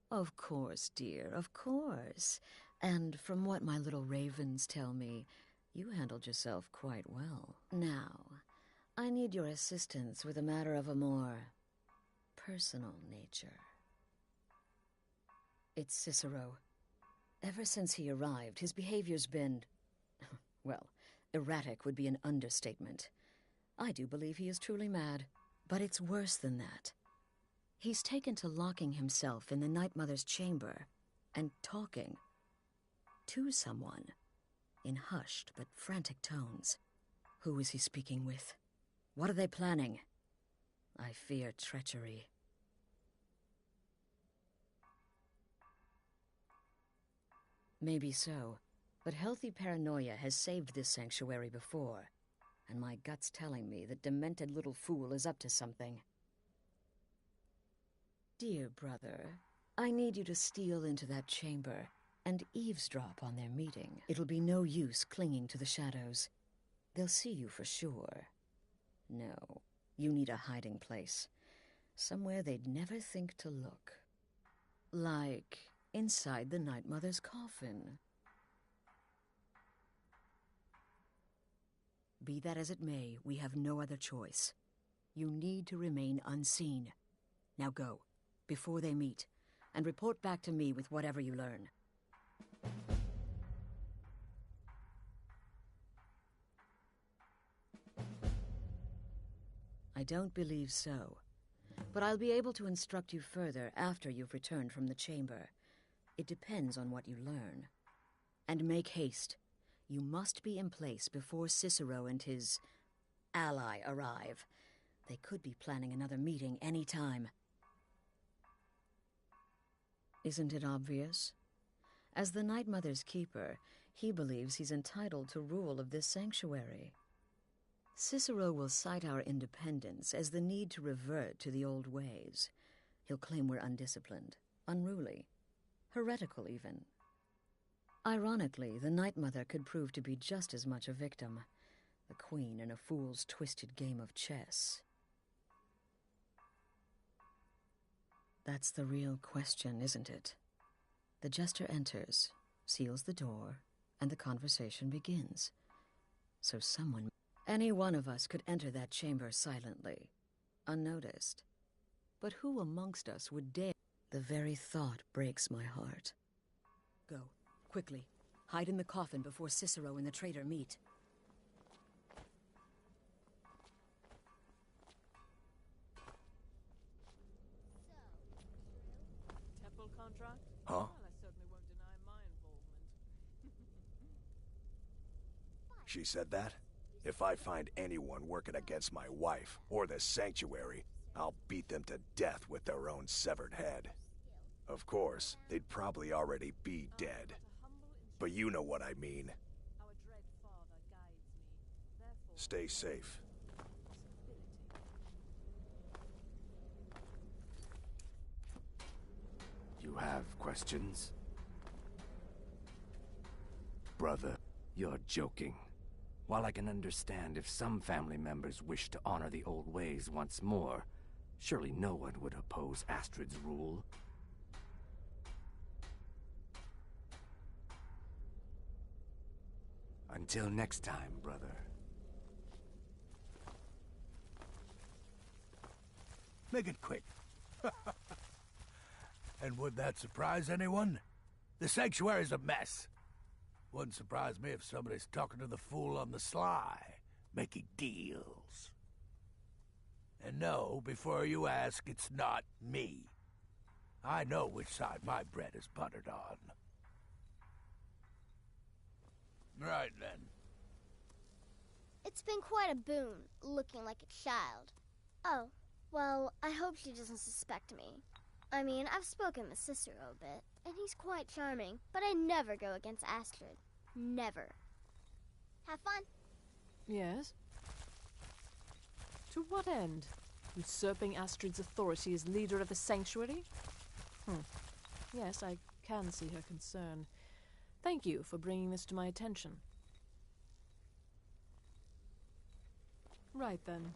Of course, dear, of course. And from what my little ravens tell me, you handled yourself quite well. Now, I need your assistance with a matter of a more personal nature. It's Cicero. Ever since he arrived, his behavior's been... well, erratic would be an understatement. I do believe he is truly mad, but it's worse than that. He's taken to locking himself in the Night Mother's chamber and talking to someone in hushed but frantic tones. Who is he speaking with? What are they planning? I fear treachery. Maybe so, but healthy paranoia has saved this sanctuary before, and my gut's telling me that demented little fool is up to something. Dear brother, I need you to steal into that chamber and eavesdrop on their meeting. It'll be no use clinging to the shadows. They'll see you for sure. No, you need a hiding place. Somewhere they'd never think to look. Like inside the Night Mother's coffin. Be that as it may, we have no other choice. You need to remain unseen. Now go, before they meet, and report back to me with whatever you learn. I don't believe so, but I'll be able to instruct you further after you've returned from the chamber. It depends on what you learn. And make haste. You must be in place before Cicero and his ally arrive. They could be planning another meeting any time. Isn't it obvious? As the Night Mother's keeper, he believes he's entitled to rule of this sanctuary. Cicero will cite our independence as the need to revert to the old ways. He'll claim we're undisciplined, unruly, heretical even. Ironically, the Night Mother could prove to be just as much a victim, the queen in a fool's twisted game of chess. That's the real question, isn't it? The jester enters, seals the door, and the conversation begins. So someone... Any one of us could enter that chamber silently, unnoticed. But who amongst us would dare? The very thought breaks my heart. Go, quickly. Hide in the coffin before Cicero and the traitor meet. Temple contract? Huh? Well, I certainly won't deny my involvement. She said that? If I find anyone working against my wife, or the sanctuary, I'll beat them to death with their own severed head. Of course, they'd probably already be dead. But you know what I mean. Our dread father guides me. Therefore, Stay safe. You have questions? Brother, you're joking. While I can understand if some family members wish to honor the old ways once more, surely no one would oppose Astrid's rule. Until next time, brother. Make it quick. And would that surprise anyone? The sanctuary's a mess. Wouldn't surprise me if somebody's talking to the fool on the sly, making deals. And no, before you ask, it's not me. I know which side my bread is buttered on. Right then. It's been quite a boon, looking like a child. Oh, well, I hope she doesn't suspect me. I mean, I've spoken with Cicero a bit, and he's quite charming, but I never go against Astrid. Never. Have fun. yes? To what end? Usurping Astrid's authority as leader of the sanctuary? Yes, I can see her concern. Thank you for bringing this to my attention. Right then.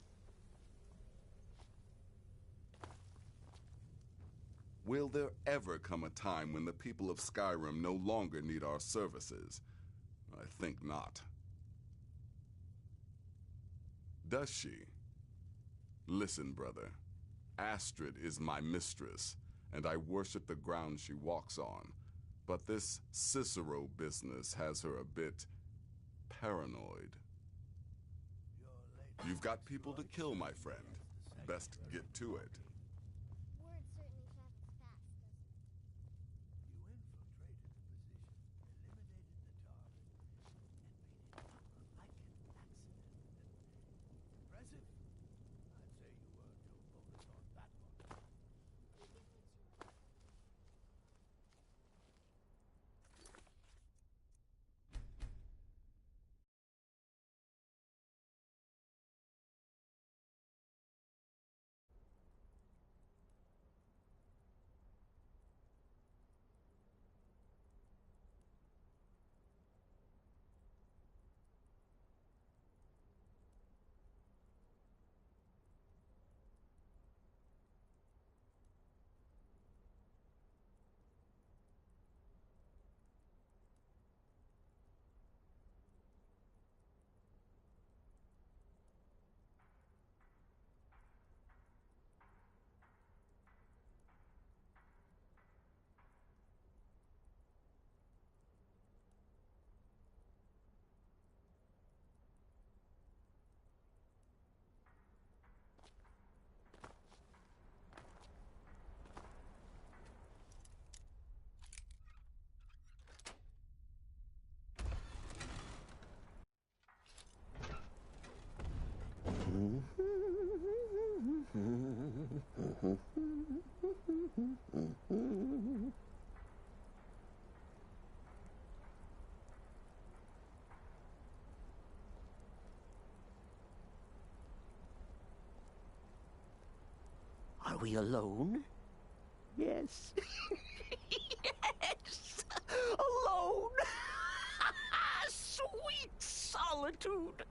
Will there ever come a time when the people of Skyrim no longer need our services? I think not. Does she? Listen, brother. Astrid is my mistress, and I worship the ground she walks on. But this Cicero business has her a bit paranoid. You've got people to kill, my friend. Best get to it. Word certainly travels fast, doesn't it? You infiltrated the position, eliminated the target, and made it look like an accident. Impressive? I'd say you earned your bonus on that one. You give me too much. Are we alone? Yes. Yes! Alone! Sweet solitude!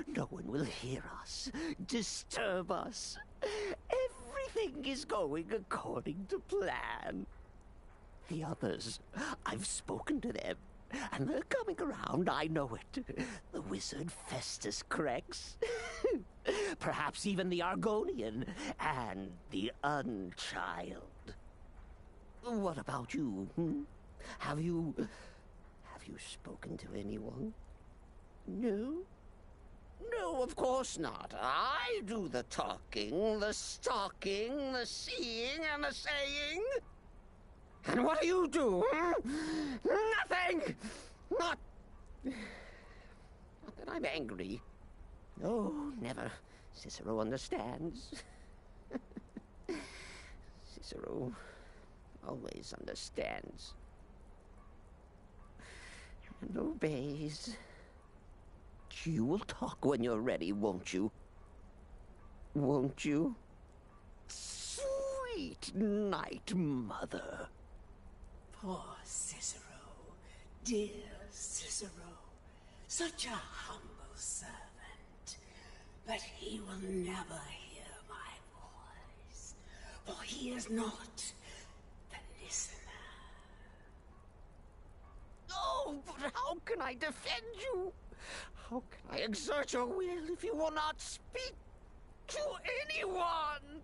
No one will hear us, disturb us. Everything is going according to plan. The others, I've spoken to them, and they're coming around, I know it. The wizard Festus Crex. Perhaps even the Argonian, and the Unchild. What about you, Have you you spoken to anyone? No? No, of course not. I do the talking, the stalking, the seeing, and the saying. And what do you do? Nothing! Not that I'm angry. No, never. Cicero understands. Cicero always understands. And obeys. You will talk when you're ready, won't you? Won't you? Sweet night, Mother. Poor Cicero. Dear Cicero. Such a humble servant. But he will never hear my voice. For he is not the listener. Oh, but how can I defend you? How can I exert your will if you will not speak to anyone?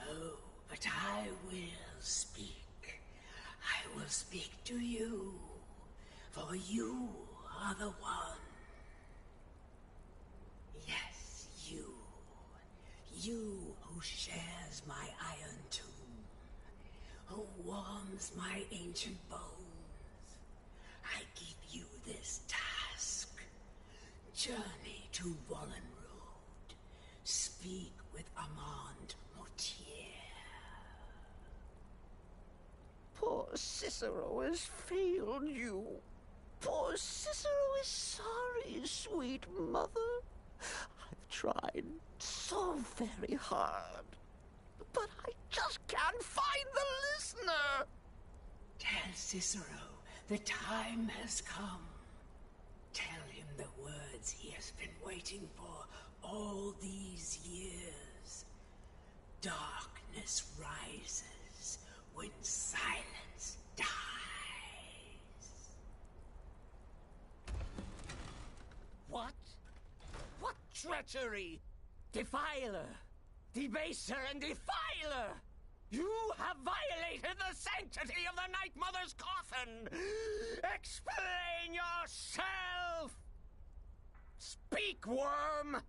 Oh, but I will speak. I will speak to you, for you are the one. Yes, you. You who shares my iron tomb, who warms my ancient bones. I give you this task. Journey to Wallen Road. Speak with Armand Mortier. Poor Cicero has failed you. Poor Cicero is sorry, sweet mother. I've tried so very hard, but I just can't find the listener. Tell Cicero the time has come. Tell him the words he has been waiting for all these years. Darkness rises when silence dies. What? What treachery? Defiler! Debaser and defiler! You have violated the sanctity of the Night Mother's coffin! Explain yourself! Speak, worm!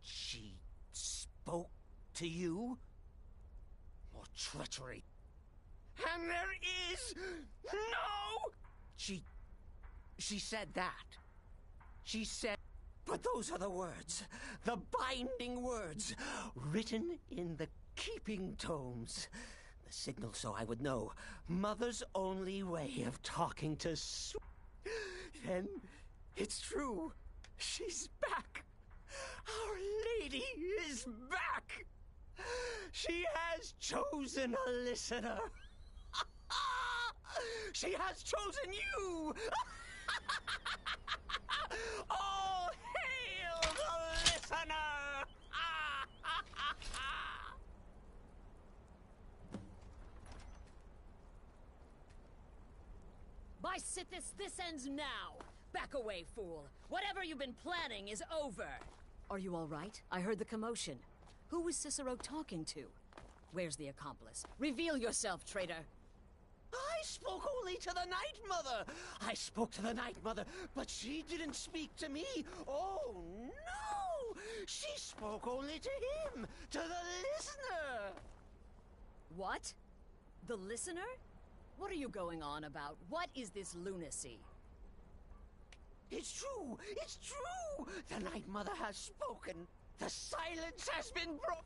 She spoke to you? More treachery. And there is no... She said that. She said... But those are the words, the binding words, written in the keeping tomes. The signal so I would know. Mother's only way of talking to Then it's true. She's back. Our Lady is back. She has chosen a listener. She has chosen you. All hail the listener! By Sithis, this ends now! Back away, fool! Whatever you've been planning is over! Are you all right? I heard the commotion. Who was Cicero talking to? Where's the accomplice? Reveal yourself, traitor! I spoke only to the Night Mother! I spoke to the Night Mother, but she didn't speak to me! Oh, no! She spoke only to him! To the listener! What? The listener? What are you going on about? What is this lunacy? It's true! It's true! The Night Mother has spoken! The silence has been broken!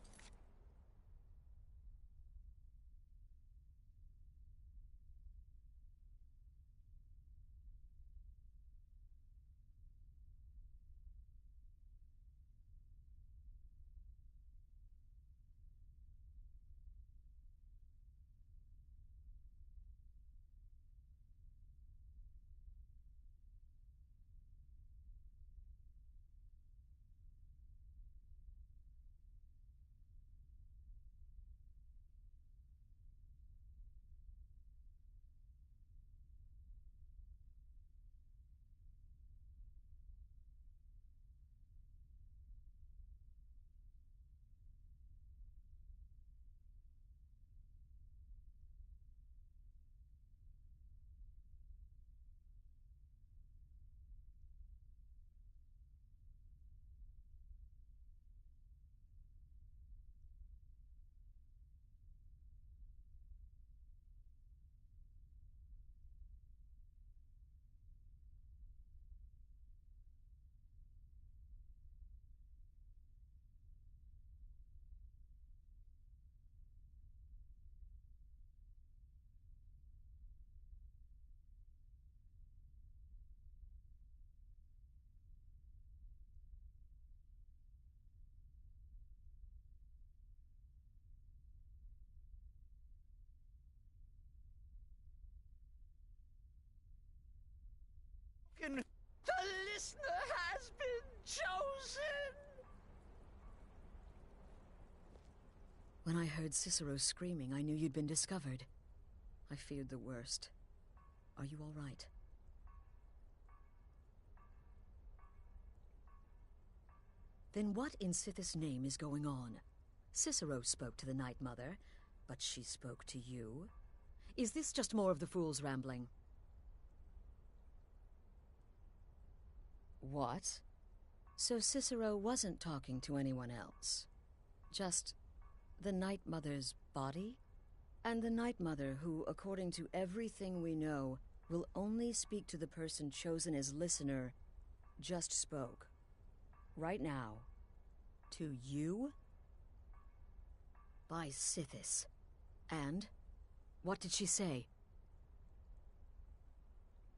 chosen! When I heard Cicero screaming, I knew you'd been discovered. I feared the worst. Are you all right? Then what in Sithis' name is going on? Cicero spoke to the Night Mother, but she spoke to you? Is this just more of the fool's rambling? What? So Cicero wasn't talking to anyone else? Just the Night Mother's body? And the Night Mother who, according to everything we know, will only speak to the person chosen as listener, just spoke. Right now. To you? By Sithis. And? What did she say?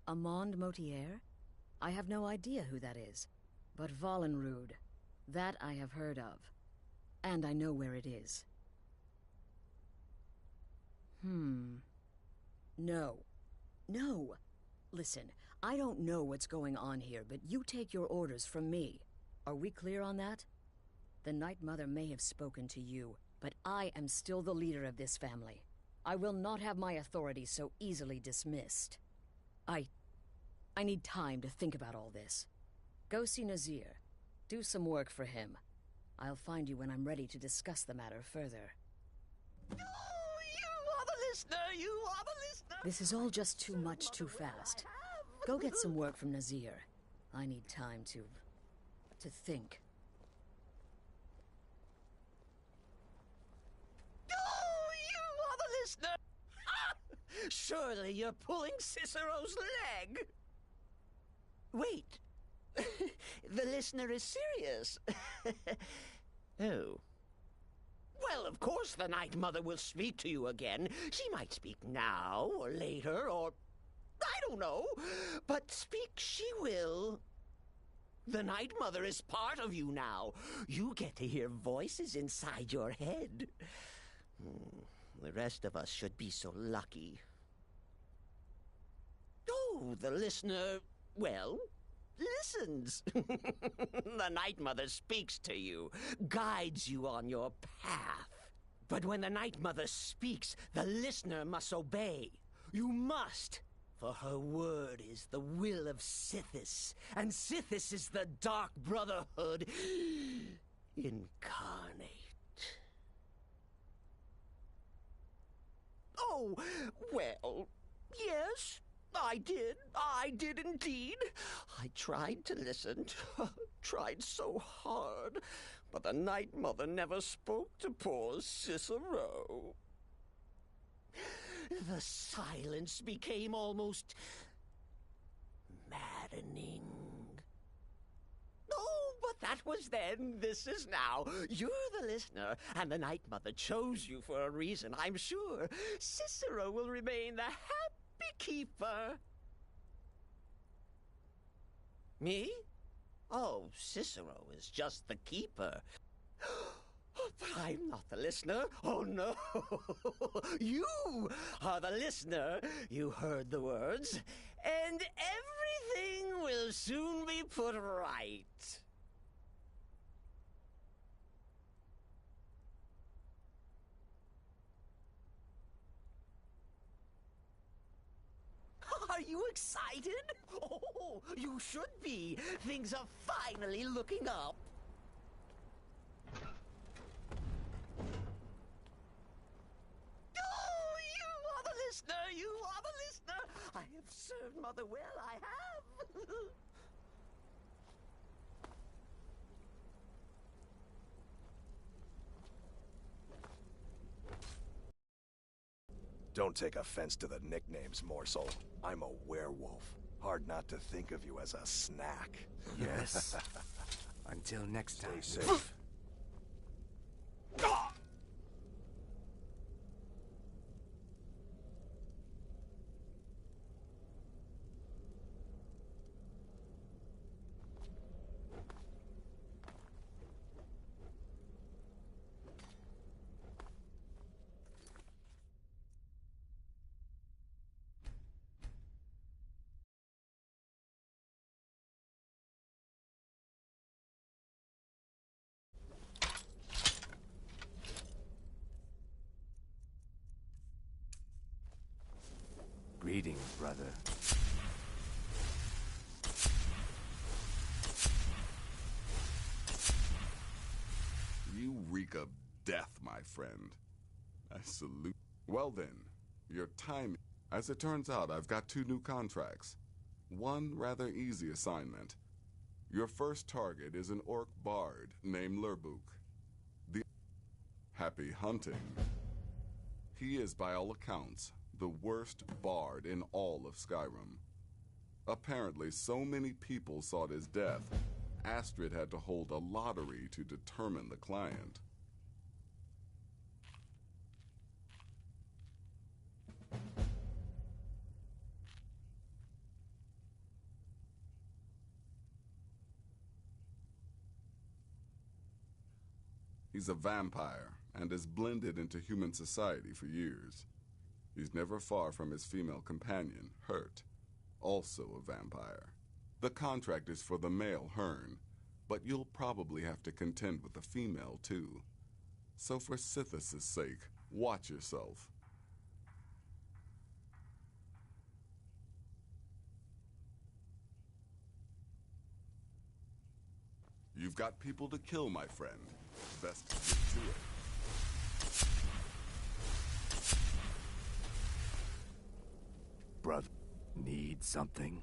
Amand Motier? I have no idea who that is. But Valenrud, that I have heard of. And I know where it is. No. No! Listen, I don't know what's going on here, but you take your orders from me. Are we clear on that? The Night Mother may have spoken to you, but I am still the leader of this family. I will not have my authority so easily dismissed. I need time to think about all this. Go see Nazir. Do some work for him. I'll find you when I'm ready to discuss the matter further. Oh, you are the listener! You are the listener! This is all just too much too fast. Go get some work from Nazir. I need time to think. Oh, you are the listener! Surely you're pulling Cicero's leg! Wait. The listener is serious. Oh. Well, of course the Night Mother will speak to you again. She might speak now, or later, or... I don't know. But speak she will. The Night Mother is part of you now. You get to hear voices inside your head. The rest of us should be so lucky. Oh, the listener, well, listens. The Night Mother speaks to you, guides you on your path. But when the Night Mother speaks, the listener must obey. You must. For her word is the will of Sithis, and Sithis is the Dark Brotherhood incarnate. Oh, well, yes, I did indeed. I tried to listen, tried so hard, but the Night Mother never spoke to poor Cicero. The silence became almost maddening. Oh, but that was then. This is now. You're the listener, and the Night Mother chose you for a reason, I'm sure. Cicero will remain the happy keeper. Me? Oh, Cicero is just the keeper. But I'm not the listener. Oh, no. You are the listener. You heard the words. And everything will soon be put right. Are you excited? Oh, you should be. Things are finally looking up. You are the listener! I have served Mother well, I have! Don't take offense to the nicknames, morsel. I'm a werewolf. Hard not to think of you as a snack. Yes. Until next time. Stay safe. waiting, brother. You reek of death, my friend. I salute. Well then, your time. As it turns out, I've got 2 new contracts. One rather easy assignment. Your first target is an orc bard named Lurbuk. The happy hunting. He is, by all accounts, the worst bard in all of Skyrim. Apparently, so many people sought his death, Astrid had to hold a lottery to determine the client. He's a vampire and has blended into human society for years. He's never far from his female companion, Hurt, also a vampire. The contract is for the male Hearn, but you'll probably have to contend with the female too. So for Sithis' sake, watch yourself. You've got people to kill, my friend. Best to get to it. Brother, need something?